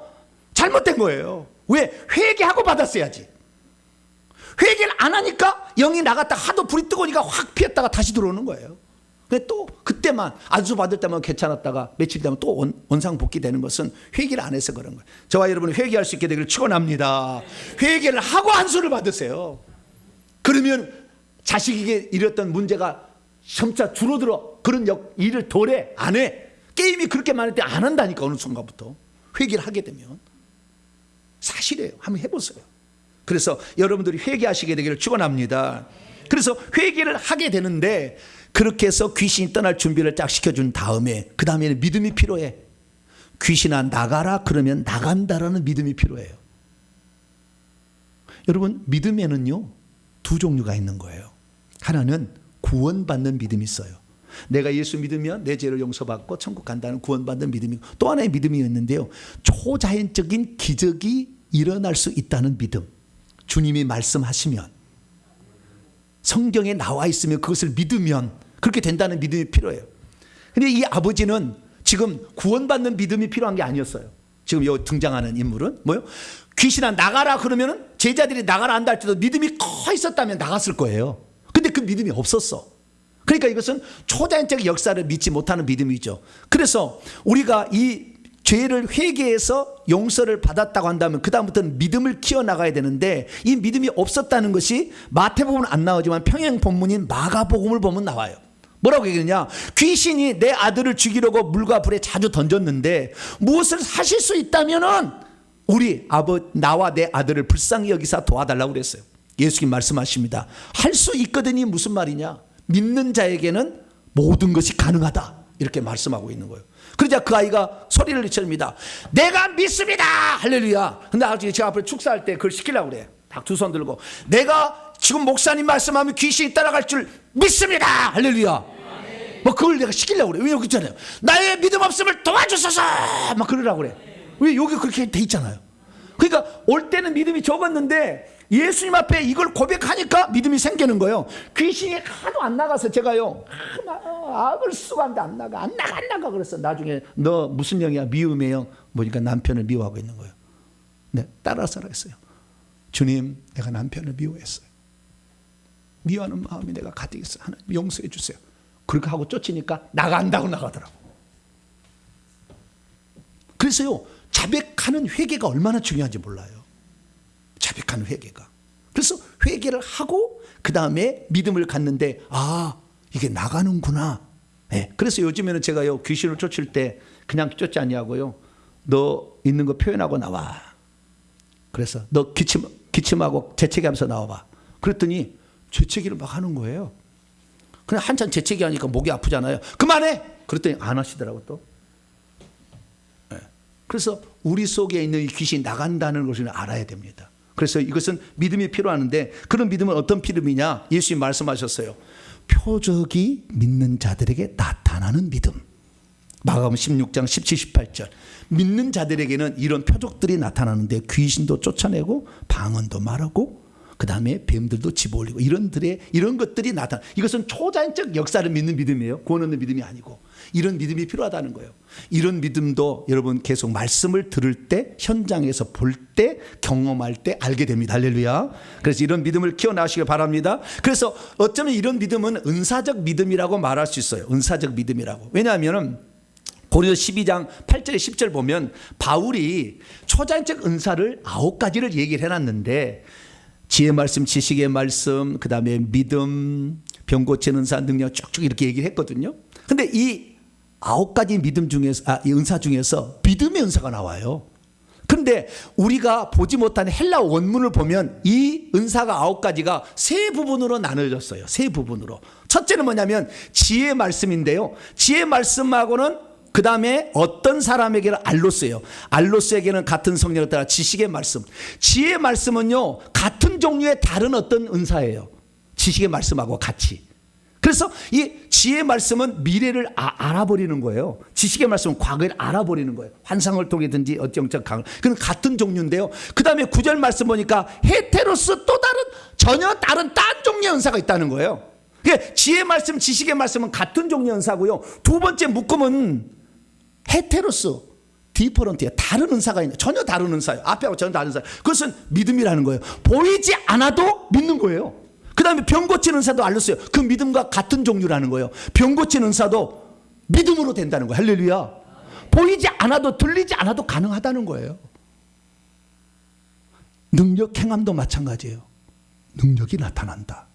Speaker 1: 잘못된 거예요. 왜? 회개하고 받았어야지. 회개를 안 하니까 영이 나갔다 하도 불이 뜨거우니까 확 피했다가 다시 들어오는 거예요. 근데 또 그때만 안수 받을 때만 괜찮았다가 며칠 되면 또 원상복귀 되는 것은 회개를 안 해서 그런 거예요. 저와 여러분이 회개할 수 있게 되기를 축원합니다. 회개를 하고 안수를 받으세요. 그러면 자식에게 이랬던 문제가 점차 줄어들어. 그런 일을 덜 안 해. 게임이 그렇게 많을 때 안 한다니까. 어느 순간부터 회개를 하게 되면. 사실이에요. 한번 해보세요. 그래서 여러분들이 회개하시게 되기를 축원합니다. 그래서 회개를 하게 되는데 그렇게 해서 귀신이 떠날 준비를 딱 시켜준 다음에 그 다음에는 믿음이 필요해. 귀신아 나가라 그러면 나간다라는 믿음이 필요해요. 여러분 믿음에는요 두 종류가 있는 거예요. 하나는 구원받는 믿음이 있어요. 내가 예수 믿으면 내 죄를 용서받고 천국 간다는 구원받는 믿음이, 또 하나의 믿음이 있는데요 초자연적인 기적이 일어날 수 있다는 믿음. 주님이 말씀하시면 성경에 나와 있으면 그것을 믿으면 그렇게 된다는 믿음이 필요해요. 근데 이 아버지는 지금 구원받는 믿음이 필요한 게 아니었어요. 지금 여기 등장하는 인물은 뭐요? 귀신아 나가라 그러면 제자들이 나가라 한다 할지라도 믿음이 커 있었다면 나갔을 거예요. 근데 그 믿음이 없었어. 그러니까 이것은 초자연적 역사를 믿지 못하는 믿음이죠. 그래서 우리가 이 죄를 회개해서 용서를 받았다고 한다면 그 다음부터는 믿음을 키워나가야 되는데 이 믿음이 없었다는 것이 마태복음은 안 나오지만 평행 본문인 마가복음을 보면 나와요. 뭐라고 얘기하느냐? 귀신이 내 아들을 죽이려고 물과 불에 자주 던졌는데 무엇을 하실 수 있다면은 나와 내 아들을 불쌍히 여기사 도와달라고 그랬어요. 예수님 말씀하십니다. 할 수 있거든이 무슨 말이냐? 믿는 자에게는 모든 것이 가능하다. 이렇게 말씀하고 있는 거예요. 그러자 그 아이가 소리를 내칩니다. 내가 믿습니다. 할렐루야. 근데 아직 제 앞에 축사할 때 그걸 시키려고 그래. 딱 두 손 들고 내가 지금 목사님 말씀하면 귀신이 따라갈 줄 믿습니다. 할렐루야. 뭐 그걸 내가 시키려고 그래. 왜 여기 있잖아요. 나의 믿음 없음을 도와주소서. 막 그러라고 그래. 왜 여기 그렇게 돼 있잖아요. 그러니까 올 때는 믿음이 적었는데 예수님 앞에 이걸 고백하니까 믿음이 생기는 거예요. 귀신이 하도 안 나가서 제가요 악을 쓰고 하는데 안 나가 그랬어. 나중에 너 무슨 영이야? 미움의 영. 보니까 남편을 미워하고 있는 거예요. 네, 따라서라 했어요. 주님 내가 남편을 미워했어요. 미워하는 마음이 내가 가득 있어요. 하나님 용서해 주세요. 그렇게 하고 쫓으니까 나간다고 나가더라고. 그래서요 자백하는 회개가 얼마나 중요한지 몰라요. 자백하는 회개가. 그래서 회개를 하고 그 다음에 믿음을 갖는데 이게 나가는구나. 네. 그래서 요즘에는 제가요 귀신을 쫓을 때 그냥 쫓지 아니하고요 너 있는 거 표현하고 나와. 그래서 너 기침하고 재채기하면서 나와봐. 그랬더니 재채기를 막 하는 거예요. 그냥 한참 재채기 하니까 목이 아프잖아요. 그만해. 그랬더니 안 하시더라고 또. 네. 그래서 우리 속에 있는 이 귀신이 나간다는 것을 알아야 됩니다. 그래서 이것은 믿음이 필요하는데 그런 믿음은 어떤 믿음이냐? 예수님 말씀하셨어요. 표적이 믿는 자들에게 나타나는 믿음. 마가복음 16장 17, 18절. 믿는 자들에게는 이런 표적들이 나타나는데 귀신도 쫓아내고 방언도 말하고 그 다음에 뱀들도 집어올리고 이런 것들이 나타나. 이것은 초자연적 역사를 믿는 믿음이에요. 구원 얻는 믿음이 아니고. 이런 믿음이 필요하다는 거예요. 이런 믿음도 여러분 계속 말씀을 들을 때, 현장에서 볼 때, 경험할 때 알게 됩니다. 할렐루야. 그래서 이런 믿음을 키워나가시길 바랍니다. 그래서 어쩌면 이런 믿음은 은사적 믿음이라고 말할 수 있어요. 은사적 믿음이라고. 왜냐하면 고린도서 12장 8절에 10절 보면 바울이 초자연적 은사를 9가지를 얘기를 해놨는데, 지혜 말씀, 지식의 말씀, 그 다음에 믿음, 병 고치는 은사, 능력 쭉쭉 이렇게 얘기를 했거든요. 근데 이 9가지 믿음 중에서, 이 은사 중에서 믿음의 은사가 나와요. 그런데 우리가 보지 못한 헬라 원문을 보면 이 은사가 9가지가 세 부분으로 나눠졌어요. 세 부분으로. 첫째는 뭐냐면 지혜의 말씀인데요. 지혜의 말씀하고는 그 다음에 어떤 사람에게는 알로스예요. 알로스에게는 같은 성령을 따라 지식의 말씀. 지혜의 말씀은요, 같은 종류의 다른 어떤 은사예요. 지식의 말씀하고 같이. 그래서 이 지혜의 말씀은 미래를 알아버리는 거예요. 지식의 말씀은 과거를 알아버리는 거예요. 환상을 통해든지 영적 강을. 그건 같은 종류인데요. 그 다음에 9절 말씀 보니까 헤테로스, 또 다른 전혀 다른 딴 종류의 은사가 있다는 거예요. 그러니까 지혜의 말씀, 지식의 말씀은 같은 종류의 은사고요. 두 번째 묶음은 헤테로스, 디퍼런트에 다른 은사가 있는, 전혀 다른 은사예요. 앞에하고 전혀 다른 은사. 그것은 믿음이라는 거예요. 보이지 않아도 믿는 거예요. 그 다음에 병 고치는 은사도 알렸어요. 그 믿음과 같은 종류라는 거예요. 병 고치는 은사도 믿음으로 된다는 거예요. 할렐루야. 보이지 않아도 들리지 않아도 가능하다는 거예요. 능력 행함도 마찬가지예요. 능력이 나타난다.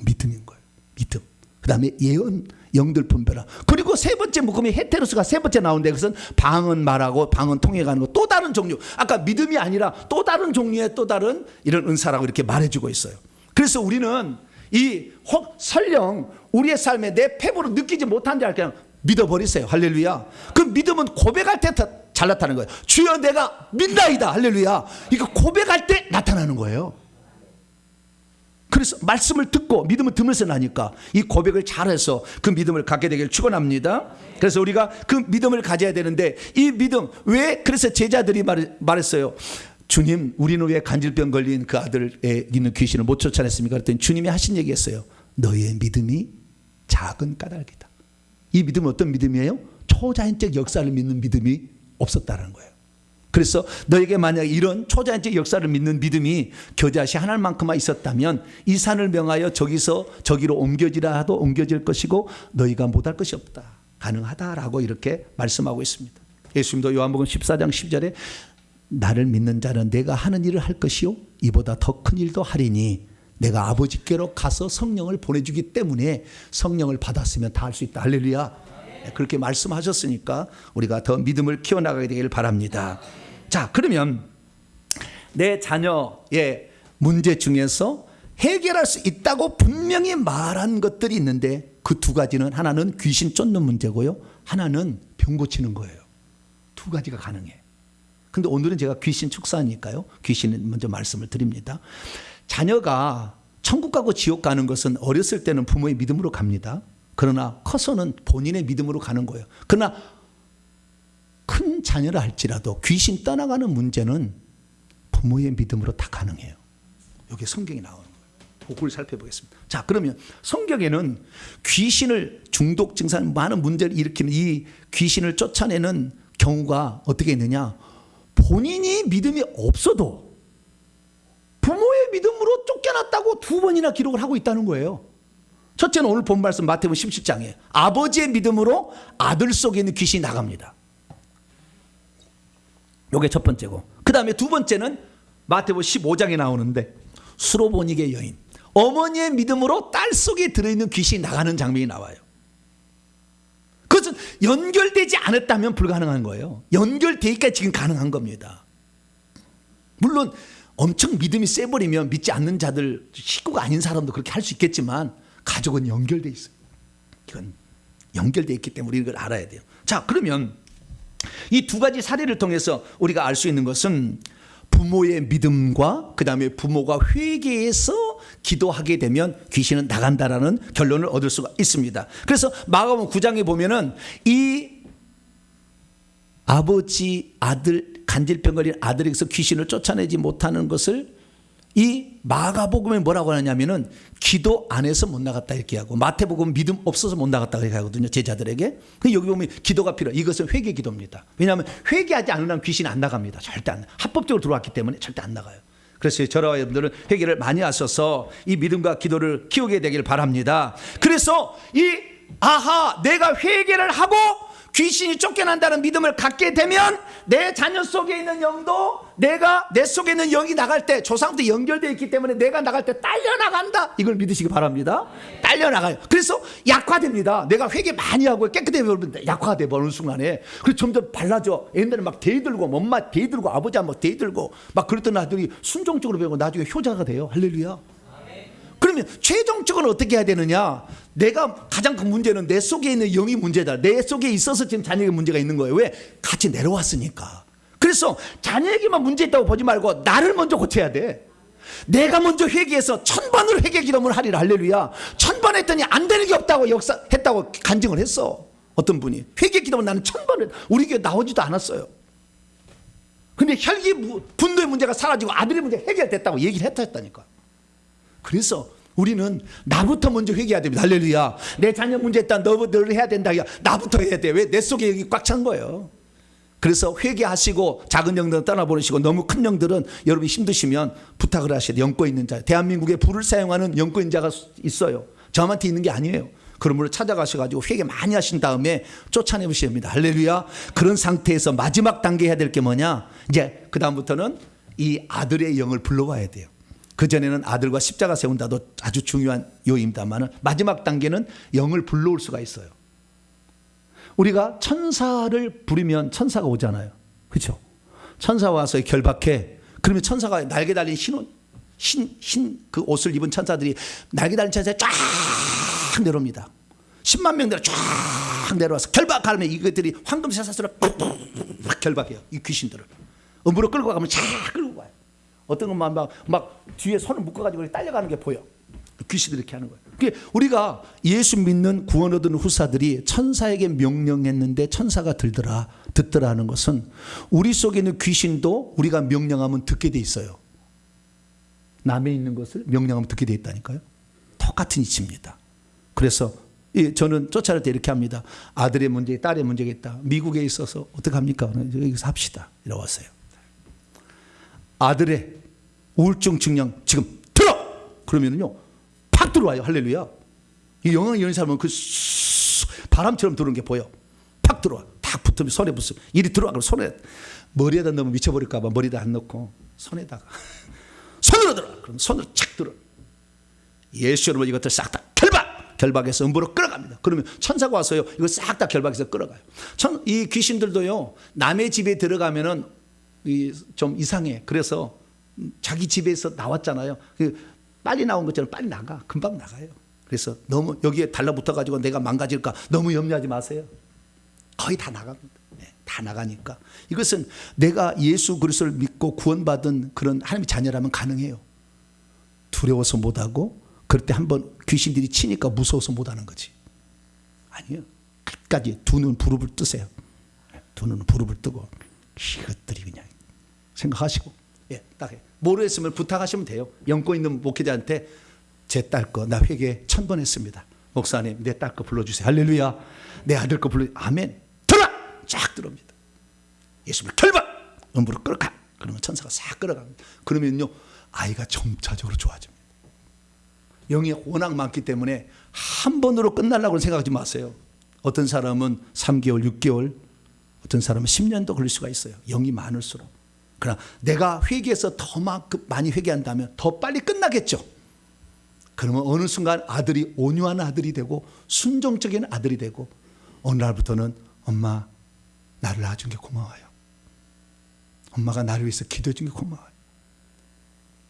Speaker 1: 믿음인 거예요. 믿음. 그 다음에 예언, 영들 분별함. 그리고 세 번째 묶음이 헤테로스가 세 번째 나오는데, 그것은 방언 말하고 방언 통해가는 거. 또 다른 종류. 아까 믿음이 아니라 또 다른 종류의 또 다른 이런 은사라고 이렇게 말해주고 있어요. 그래서 우리는 이 설령 우리의 삶에 내 폐부로 느끼지 못한 줄 그냥 믿어버리세요. 할렐루야. 그 믿음은 고백할 때 잘 나타나는 거예요. 주여 내가 믿나이다. 할렐루야. 이거 고백할 때 나타나는 거예요. 그래서 말씀을 듣고 믿음을 들으면서 나니까 이 고백을 잘해서 그 믿음을 갖게 되기를 축원합니다. 그래서 우리가 그 믿음을 가져야 되는데, 이 믿음 왜, 그래서 제자들이 말했어요. 주님, 우리는 왜 간질병 걸린 그 아들에 있는 귀신을 못 쫓아냈습니까? 그랬더니 주님이 하신 얘기였어요. 너희의 믿음이 작은 까닭이다. 이 믿음은 어떤 믿음이에요? 초자연적 역사를 믿는 믿음이 없었다는 거예요. 그래서 너에게 만약 이런 초자연적 역사를 믿는 믿음이 겨자씨 하나만큼만 있었다면 이 산을 명하여 저기서 저기로 옮겨지라 하도 옮겨질 것이고 너희가 못할 것이 없다. 가능하다라고 이렇게 말씀하고 있습니다. 예수님도 요한복음 14장 10절에 나를 믿는 자는 내가 하는 일을 할 것이요 이보다 더 큰 일도 하리니 내가 아버지께로 가서 성령을 보내주기 때문에 성령을 받았으면 다 할 수 있다. 할렐루야. 그렇게 말씀하셨으니까 우리가 더 믿음을 키워나가게 되기를 바랍니다. 자, 그러면 내 자녀의 문제 중에서 해결할 수 있다고 분명히 말한 것들이 있는데, 그 두 가지는 하나는 귀신 쫓는 문제고요, 하나는 병 고치는 거예요. 두 가지가 가능해. 근데 오늘은 제가 귀신 축사니까요, 귀신은 먼저 말씀을 드립니다. 자녀가 천국 가고 지옥 가는 것은 어렸을 때는 부모의 믿음으로 갑니다. 그러나 커서는 본인의 믿음으로 가는 거예요. 그러나 큰 자녀라 할지라도 귀신 떠나가는 문제는 부모의 믿음으로 다 가능해요. 여기 성경이 나오는 거예요. 그걸 살펴보겠습니다. 자, 그러면 성경에는 귀신을, 중독 증상, 많은 문제를 일으키는 이 귀신을 쫓아내는 경우가 어떻게 있느냐, 본인이 믿음이 없어도 부모의 믿음으로 쫓겨났다고 두 번이나 기록을 하고 있다는 거예요. 첫째는 오늘 본 말씀 마태복음 17장에 아버지의 믿음으로 아들 속에 있는 귀신이 나갑니다. 이게 첫 번째고, 그 다음에 두 번째는 마태복음 15장에 나오는데 수로보니게 여인, 어머니의 믿음으로 딸 속에 들어있는 귀신이 나가는 장면이 나와요. 그것은 연결되지 않았다면 불가능한 거예요. 연결되기까지 지금 가능한 겁니다. 물론 엄청 믿음이 세버리면 믿지 않는 자들, 식구가 아닌 사람도 그렇게 할 수 있겠지만 가족은 연결돼 있어요. 이건 연결돼 있기 때문에 이걸 알아야 돼요. 자, 그러면 이 두 가지 사례를 통해서 우리가 알 수 있는 것은 부모의 믿음과 그 다음에 부모가 회개해서 기도하게 되면 귀신은 나간다라는 결론을 얻을 수가 있습니다. 그래서 마가복음 9장에 보면은 이 아버지, 아들, 간질병 걸린 아들에게서 귀신을 쫓아내지 못하는 것을 이 마가복음에 뭐라고 하냐면은 기도 안 해서 못 나갔다 이렇게 하고, 마태복음 믿음 없어서 못 나갔다 이렇게 하거든요, 제자들에게. 여기 보면 기도가 필요. 이것은 회개 기도입니다. 왜냐하면 회개하지 않으면 귀신이 안 나갑니다. 절대 안. 합법적으로 들어왔기 때문에 절대 안 나가요. 그래서 저와 여러분들은 회개를 많이 하셔서 이 믿음과 기도를 키우게 되길 바랍니다. 그래서 내가 회개를 하고 귀신이 쫓겨난다는 믿음을 갖게 되면 내 자녀 속에 있는 영도 내 속에 있는 영이 나갈 때 조상부터 연결되어 있기 때문에 내가 나갈 때 딸려나간다. 이걸 믿으시기 바랍니다. 딸려나가요. 그래서 약화됩니다. 내가 회개 많이 하고 깨끗해지면 약화돼 어느 순간에. 그래서 점점 발라져. 옛날에 막 대들고 엄마 대들고 아버지 막 대들고 막 그랬던 아들이 순종적으로 배우고 나중에 효자가 돼요. 할렐루야. 그러면 최종적으로 어떻게 해야 되느냐? 내가 가장 큰 문제는 내 속에 있는 영이 문제다. 내 속에 있어서 지금 자녀에게 문제가 있는 거예요. 왜? 같이 내려왔으니까. 그래서 자녀에게만 문제 있다고 보지 말고 나를 먼저 고쳐야 돼. 내가 먼저 회개해서 1000번을 회개 기도를 하리라. 할렐루야. 1000번 했더니 안 되는 게 없다고 했다고 간증을 했어. 어떤 분이. 회개 기도를 나는 1000번 했다. 우리 교회 나오지도 않았어요. 근데 혈기 분노의 문제가 사라지고 아들의 문제가 해결됐다고 얘기를 했다니까. 그래서 우리는 나부터 먼저 회개해야 됩니다. 할렐루야. 내 자녀 문제 있다. 너를 해야 된다. 나부터 해야 돼. 왜? 내 속에 여기 꽉 찬 거예요. 그래서 회개하시고 작은 영들은 떠나보내시고 너무 큰 영들은 여러분이 힘드시면 부탁을 하셔야 돼요. 영권 있는 자. 대한민국에 불을 사용하는 영권 있는 자가 있어요. 저한테 있는 게 아니에요. 그런 분을 찾아가셔가지고 회개 많이 하신 다음에 쫓아내보셔야 합니다. 할렐루야. 그런 상태에서 마지막 단계 해야 될 게 뭐냐? 이제 그 다음부터는 이 아들의 영을 불러와야 돼요. 그전에는 아들과 십자가 세운다도 아주 중요한 요입니다만 마지막 단계는 영을 불러올 수가 있어요. 우리가 천사를 부르면 천사가 오잖아요. 그렇죠? 천사 와서 결박해. 그러면 천사가 날개 달린 흰 그 옷을 입은 천사들이 날개 달린 천사에 쫙 내려옵니다. 10만 명들이 쫙 내려와서 결박하면 이것들이 황금 쇠사슬로 결박해요. 이 귀신들을. 음부로 끌고 가면 쫙 끌고 가요. 어떤 것만 막 뒤에 손을 묶어가지고 딸려가는 게 보여. 귀신들이 이렇게 하는 거예요. 우리가 예수 믿는 구원 얻은 후사들이 천사에게 명령했는데 천사가 듣더라 하는 것은 우리 속에 있는 귀신도 우리가 명령하면 듣게 돼 있어요. 남에 있는 것을 명령하면 듣게 돼 있다니까요. 똑같은 이치입니다. 그래서 저는 쫓아낼 때 이렇게 합니다. 아들의 문제, 딸의 문제가 있다. 미국에 있어서 어떡합니까? 여기서 합시다. 이러고 왔어요. 아들의 우울증 증량 지금 들어! 그러면은요 팍 들어와요. 할렐루야. 이 영향이 있는 사람은 그 바람처럼 들어오는 게 보여. 팍 들어와. 딱 붙으면 손에 붙으면 이리 들어와. 그럼 손에 머리에다 넣으면 미쳐버릴까 봐 머리에다 안 넣고 손에다가 손으로 들어. 그럼 손으로 착 들어. 예수 여러분 이것들 싹 다 결박해서 음부로 끌어갑니다. 그러면 천사가 와서요 이거 싹 다 결박해서 끌어가요. 이 귀신들도요 남의 집에 들어가면은 좀 이상해. 그래서 자기 집에서 나왔잖아요. 빨리 나온 것처럼 빨리 나가. 금방 나가요. 그래서 너무 여기에 달라붙어 가지고 내가 망가질까 너무 염려하지 마세요. 거의 다 나갑니다. 네, 다 나가니까 이것은 내가 예수 그리스도를 믿고 구원받은 그런 하나님의 자녀라면 가능해요. 두려워서 못하고 그럴 때 한번 귀신들이 치니까 무서워서 못하는 거지. 아니요. 끝까지 두 눈 부릅을 뜨세요. 두 눈 부릅을 뜨고 이것들이 그냥 생각하시고 딱 해. 모르겠으면 부탁하시면 돼요. 영권 있는 목회자한테 제 딸 거 나 회개 1000번 했습니다. 목사님 내 딸 거 불러주세요. 할렐루야. 내 아들 거 불러주세요. 아멘. 들어라. 쫙 들어옵니다. 예수를 결박. 음부로 끌어가. 그러면 천사가 싹 끌어갑니다. 그러면요 아이가 점차적으로 좋아집니다. 영이 워낙 많기 때문에 한 번으로 끝나려고 생각하지 마세요. 어떤 사람은 3개월 6개월 어떤 사람은 10년도 걸릴 수가 있어요. 영이 많을수록. 그러나 내가 회개해서 더 많이 회개한다면 더 빨리 끝나겠죠. 그러면 어느 순간 아들이 온유한 아들이 되고 순종적인 아들이 되고 어느 날부터는 엄마 나를 낳아준 게 고마워요. 엄마가 나를 위해서 기도해 준 게 고마워요.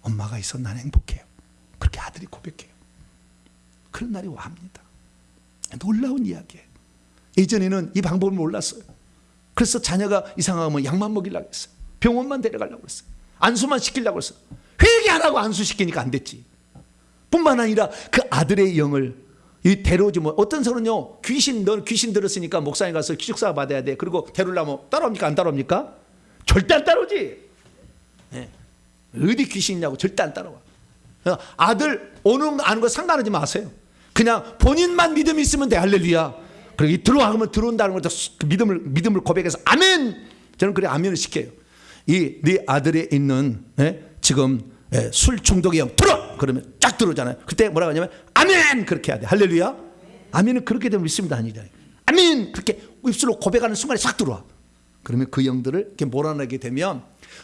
Speaker 1: 엄마가 있어 난 행복해요. 그렇게 아들이 고백해요. 그런 날이 옵니다. 놀라운 이야기예요. 예전에는 이 방법을 몰랐어요. 그래서 자녀가 이상하면 약만 먹이려고 했어요. 병원만 데려가려고 했어요. 안수만 시키려고 했어요. 회개 안 하고 안수시키니까 안 됐지. 뿐만 아니라 그 아들의 영을 데려오지 뭐 어떤 사람은요 넌 귀신 들었으니까 목사님 가서 기숙사 받아야 돼. 그리고 데려오려면 따라옵니까 안 따라옵니까? 절대 안 따라오지. 네. 어디 귀신 있냐고 절대 안 따라와. 아들 오는 거 아는 거 상관하지 마세요. 그냥 본인만 믿음이 있으면 돼. 할렐루야. 그리고 들어가면 들어온다는 걸 믿음을 고백해서 아멘. 저는 그래 아멘을 시켜요. 네 아들에 있는 지금 술 중독의 영 들어. 그러면 쫙 들어오잖아요. 그때 뭐라고 하냐면 아멘 그렇게 해야 돼. 할렐루야. 아멘은 그렇게 되면 믿습니다 아니잖아요. 아멘 그렇게 입술로 고백하는 순간에 싹 들어와. 그러면 그 영들을 이렇게 몰아내게 되면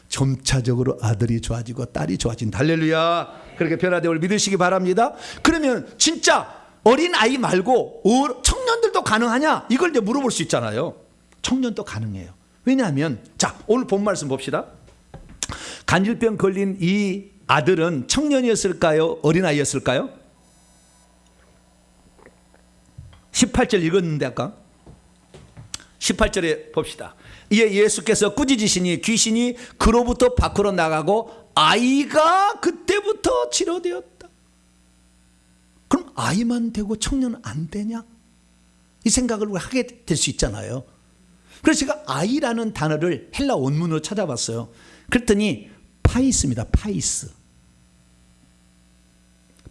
Speaker 1: 점차적으로 아들이 좋아지고 딸이 좋아진다. 할렐루야. 그렇게 변화됨을 믿으시기 바랍니다. 그러면 진짜 어린 아이 말고 청년들도 가능하냐? 이걸 이제 물어볼 수 있잖아요. 청년도 가능해요. 왜냐하면 자 오늘 본 말씀 봅시다. 간질병 걸린 이 아들은 청년이었을까요? 어린아이였을까요? 18절 읽었는데 아까 18절에 봅시다. 이에 예수께서 꾸짖으시니 귀신이 그로부터 밖으로 나가고 아이가 그때부터 치료되었다. 그럼 아이만 되고 청년은 안 되냐? 이 생각을 하게 될 수 있잖아요. 그래서 제가 아이라는 단어를 헬라 원문으로 찾아봤어요. 그랬더니 파이스입니다.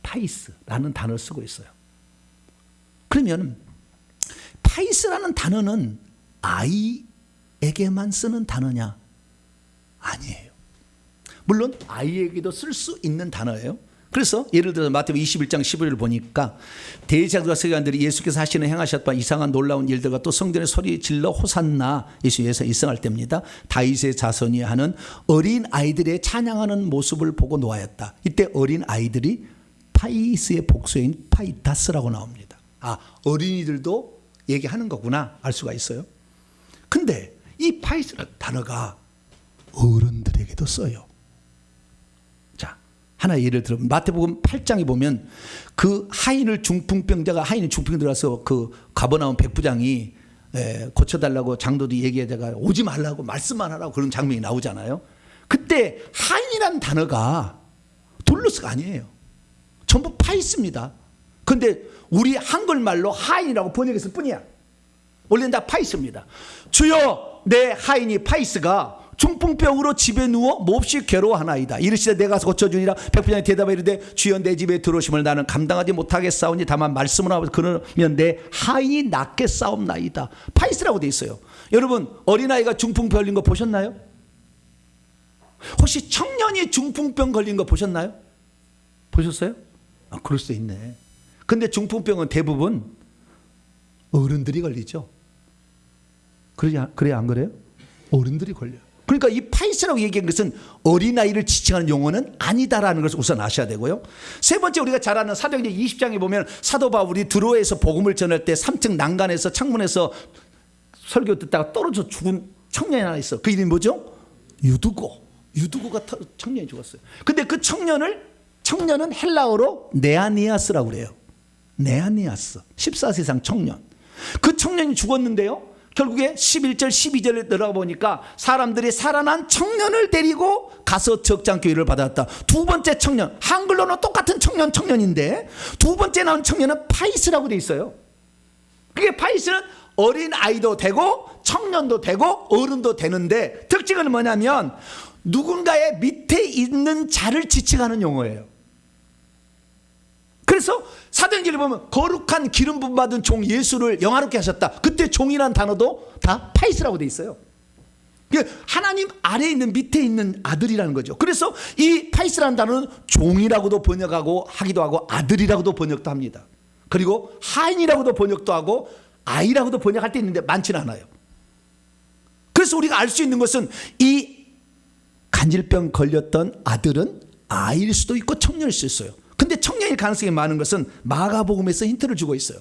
Speaker 1: 파이스라는 단어를 쓰고 있어요. 그러면 파이스라는 단어는 아이에게만 쓰는 단어냐? 아니에요. 물론 아이에게도 쓸 수 있는 단어예요. 그래서 예를 들어서 마태복음 21장 15절을 보니까 대제사장과 서기관들이 예수께서 하시는 행하셨던 이상한 놀라운 일들과 또 성전에 소리 질러 호산나 예수께서 일성할 때입니다. 다윗의 자손이 하는 어린 아이들의 찬양하는 모습을 보고 놓아였다. 이때 어린 아이들이 파이스의 복수인 파이타스라고 나옵니다. 아, 어린이들도 얘기하는 거구나 알 수가 있어요. 근데 이 파이스라는 단어가 어른들에게도 써요. 자, 하나 예를 들어 마태복음 8장에 보면 그 하인이 중풍병 들어서 그 가버나움 백부장이 고쳐달라고 장로도 얘기하다가 오지 말라고 말씀만 하라고 그런 장면이 나오잖아요. 그때 하인이라는 단어가 둘러스가 아니에요. 전부 파이스입니다. 근데 우리 한글말로 하인이라고 번역했을 뿐이야. 원래는 다 파이스입니다. 주여 내 하인이 파이스가 중풍병으로 집에 누워 몹시 괴로워하나이다. 이르시되 내가 고쳐주니라. 백부장이 대답하여 이르되 주여 내 집에 들어오심을 나는 감당하지 못하겠사오니 다만 말씀을 하고 그러면 내 하인이 낫겠사옵나이다. 파이스라고 돼 있어요. 여러분 어린아이가 중풍병 걸린 거 보셨나요? 혹시 청년이 중풍병 걸린 거 보셨나요? 보셨어요? 아, 그럴 수 있네. 근데 중풍병은 대부분 어른들이 걸리죠. 그래야 안 그래요? 어른들이 걸려요. 그러니까 이 파이스라고 얘기한 것은 어린아이를 지칭하는 용어는 아니다라는 것을 우선 아셔야 되고요. 세 번째 우리가 잘 아는 사도행전 20장에 보면 사도 바울이 드로에서 복음을 전할 때 3층 난간에서 창문에서 설교 듣다가 떨어져 죽은 청년이 하나 있어. 그 이름이 뭐죠? 유두고가 청년이 죽었어요. 근데 그 청년은 헬라어로 네아니아스라고 그래요. 네아니아스 14세상 청년. 그 청년이 죽었는데요. 결국에 11절 12절에 들어가 보니까 사람들이 살아난 청년을 데리고 가서 적장교회를 받았다. 두 번째 청년, 한글로는 똑같은 청년인데 두 번째 나온 청년은 파이스라고 돼 있어요. 그게 파이스는 어린 아이도 되고 청년도 되고 어른도 되는데 특징은 뭐냐면 누군가의 밑에 있는 자를 지칭하는 용어예요. 그래서 사도행전을 보면 거룩한 기름 부음 받은 종 예수를 영화롭게 하셨다. 그때 종이라는 단어도 다 파이스라고 돼 있어요. 하나님 아래에 있는 밑에 있는 아들이라는 거죠. 그래서 이 파이스라는 단어는 종이라고도 번역하고 하기도 하고 아들이라고도 번역도 합니다. 그리고 하인이라고도 번역도 하고 아이라고도 번역할 때 있는데 많지는 않아요. 그래서 우리가 알 수 있는 것은 이 간질병 걸렸던 아들은 아이일 수도 있고 청년일 수 있어요. 근데 청년일 가능성이 많은 것은 마가복음에서 힌트를 주고 있어요.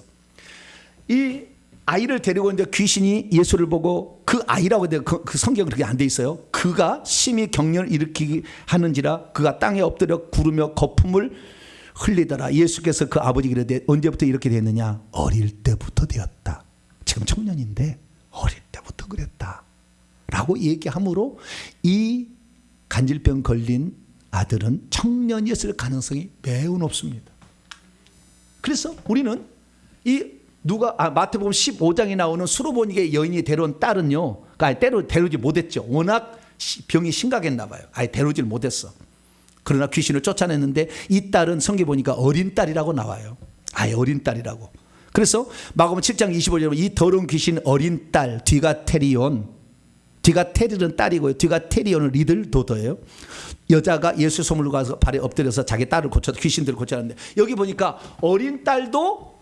Speaker 1: 이 아이를 데리고 있는데 귀신이 예수를 보고 그 아이라고 해도 그 성경은 그렇게 안 돼 있어요. 그가 심히 경련을 일으키게 하는지라 그가 땅에 엎드려 구르며 거품을 흘리더라. 예수께서 그 아버지에게 이르되 언제부터 이렇게 됐느냐? 어릴 때부터 되었다. 지금 청년인데 어릴 때부터 그랬다 라고 얘기함으로 이 간질병 걸린 아들은 청년이었을 가능성이 매우 높습니다. 그래서 우리는 이 마태복음 15장에 나오는 수로보니게 여인이 데려온 딸은요, 데려오지 못했죠. 워낙 병이 심각했나 봐요. 아예 데려오질 못했어. 그러나 귀신을 쫓아냈는데 이 딸은 성경 보니까 어린 딸이라고 나와요. 아예 어린 딸이라고. 그래서 마가복음 7장 25절에 보면 이 더러운 귀신 어린 딸 디가테리온, 디가테리는 딸이고요. 디가테리온은 리들 도더예요. 여자가 예수 소문을 가서 발에 엎드려서 자기 딸을 고쳐 귀신들을 고쳐놨는데 여기 보니까 어린 딸도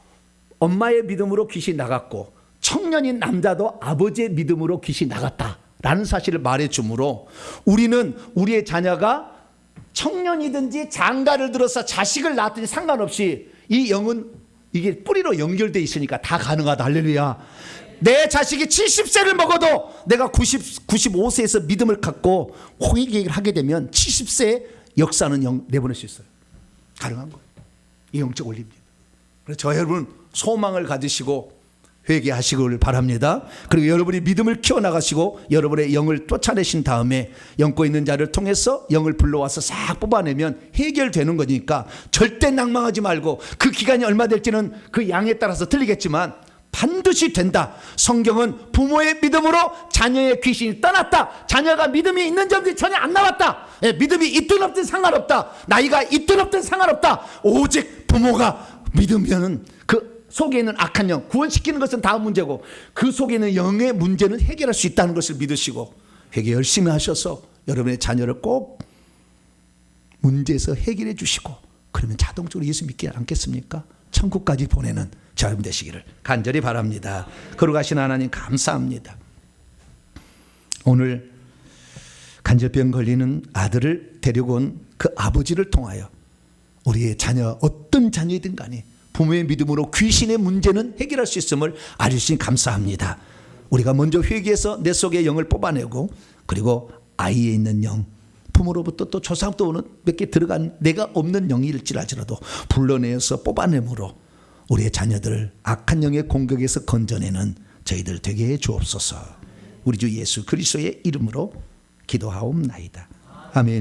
Speaker 1: 엄마의 믿음으로 귀신 나갔고 청년인 남자도 아버지의 믿음으로 귀신 나갔다라는 사실을 말해주므로 우리는 우리의 자녀가 청년이든지 장가를 들어서 자식을 낳았든지 상관없이 이 영은 이게 뿌리로 연결되어 있으니까 다 가능하다. 할렐루야. 내 자식이 70세를 먹어도 내가 95세에서 믿음을 갖고 회개를 하게 되면 70세의 역사는 내보낼 수 있어요. 가능한 거예요. 이 영적 원리입니다. 그래서 저 여러분 소망을 가지시고 회개하시길 바랍니다. 그리고 여러분이 믿음을 키워나가시고 여러분의 영을 쫓아내신 다음에 영고 있는 자를 통해서 영을 불러와서 싹 뽑아내면 해결되는 거니까 절대 낭망하지 말고 그 기간이 얼마 될지는 그 양에 따라서 틀리겠지만 반드시 된다. 성경은 부모의 믿음으로 자녀의 귀신이 떠났다. 자녀가 믿음이 있는 점이 전혀 안 나왔다. 믿음이 있든 없든 상관없다. 나이가 있든 없든 상관없다. 오직 부모가 믿으면 그 속에 있는 악한 영, 구원시키는 것은 다음 문제고 그 속에 있는 영의 문제는 해결할 수 있다는 것을 믿으시고 회개 열심히 하셔서 여러분의 자녀를 꼭 문제에서 해결해 주시고 그러면 자동적으로 예수 믿지 않겠습니까? 천국까지 보내는 저 여러분 되시기를 간절히 바랍니다. 거룩하신 하나님 감사합니다. 오늘 간절병 걸리는 아들을 데리고 온 그 아버지를 통하여 우리의 자녀 어떤 자녀이든 간에 부모의 믿음으로 귀신의 문제는 해결할 수 있음을 알려주시니 감사합니다. 우리가 먼저 회개해서 내 속의 영을 뽑아내고 그리고 아이에 있는 영 부모로부터 또 조상부터 오는 몇 개 들어간 내가 없는 영일지라도 불러내어서 뽑아내므로 우리의 자녀들을 악한 영의 공격에서 건져내는 저희들 되게 해 주옵소서. 우리 주 예수 그리스도의 이름으로 기도하옵나이다. 아멘.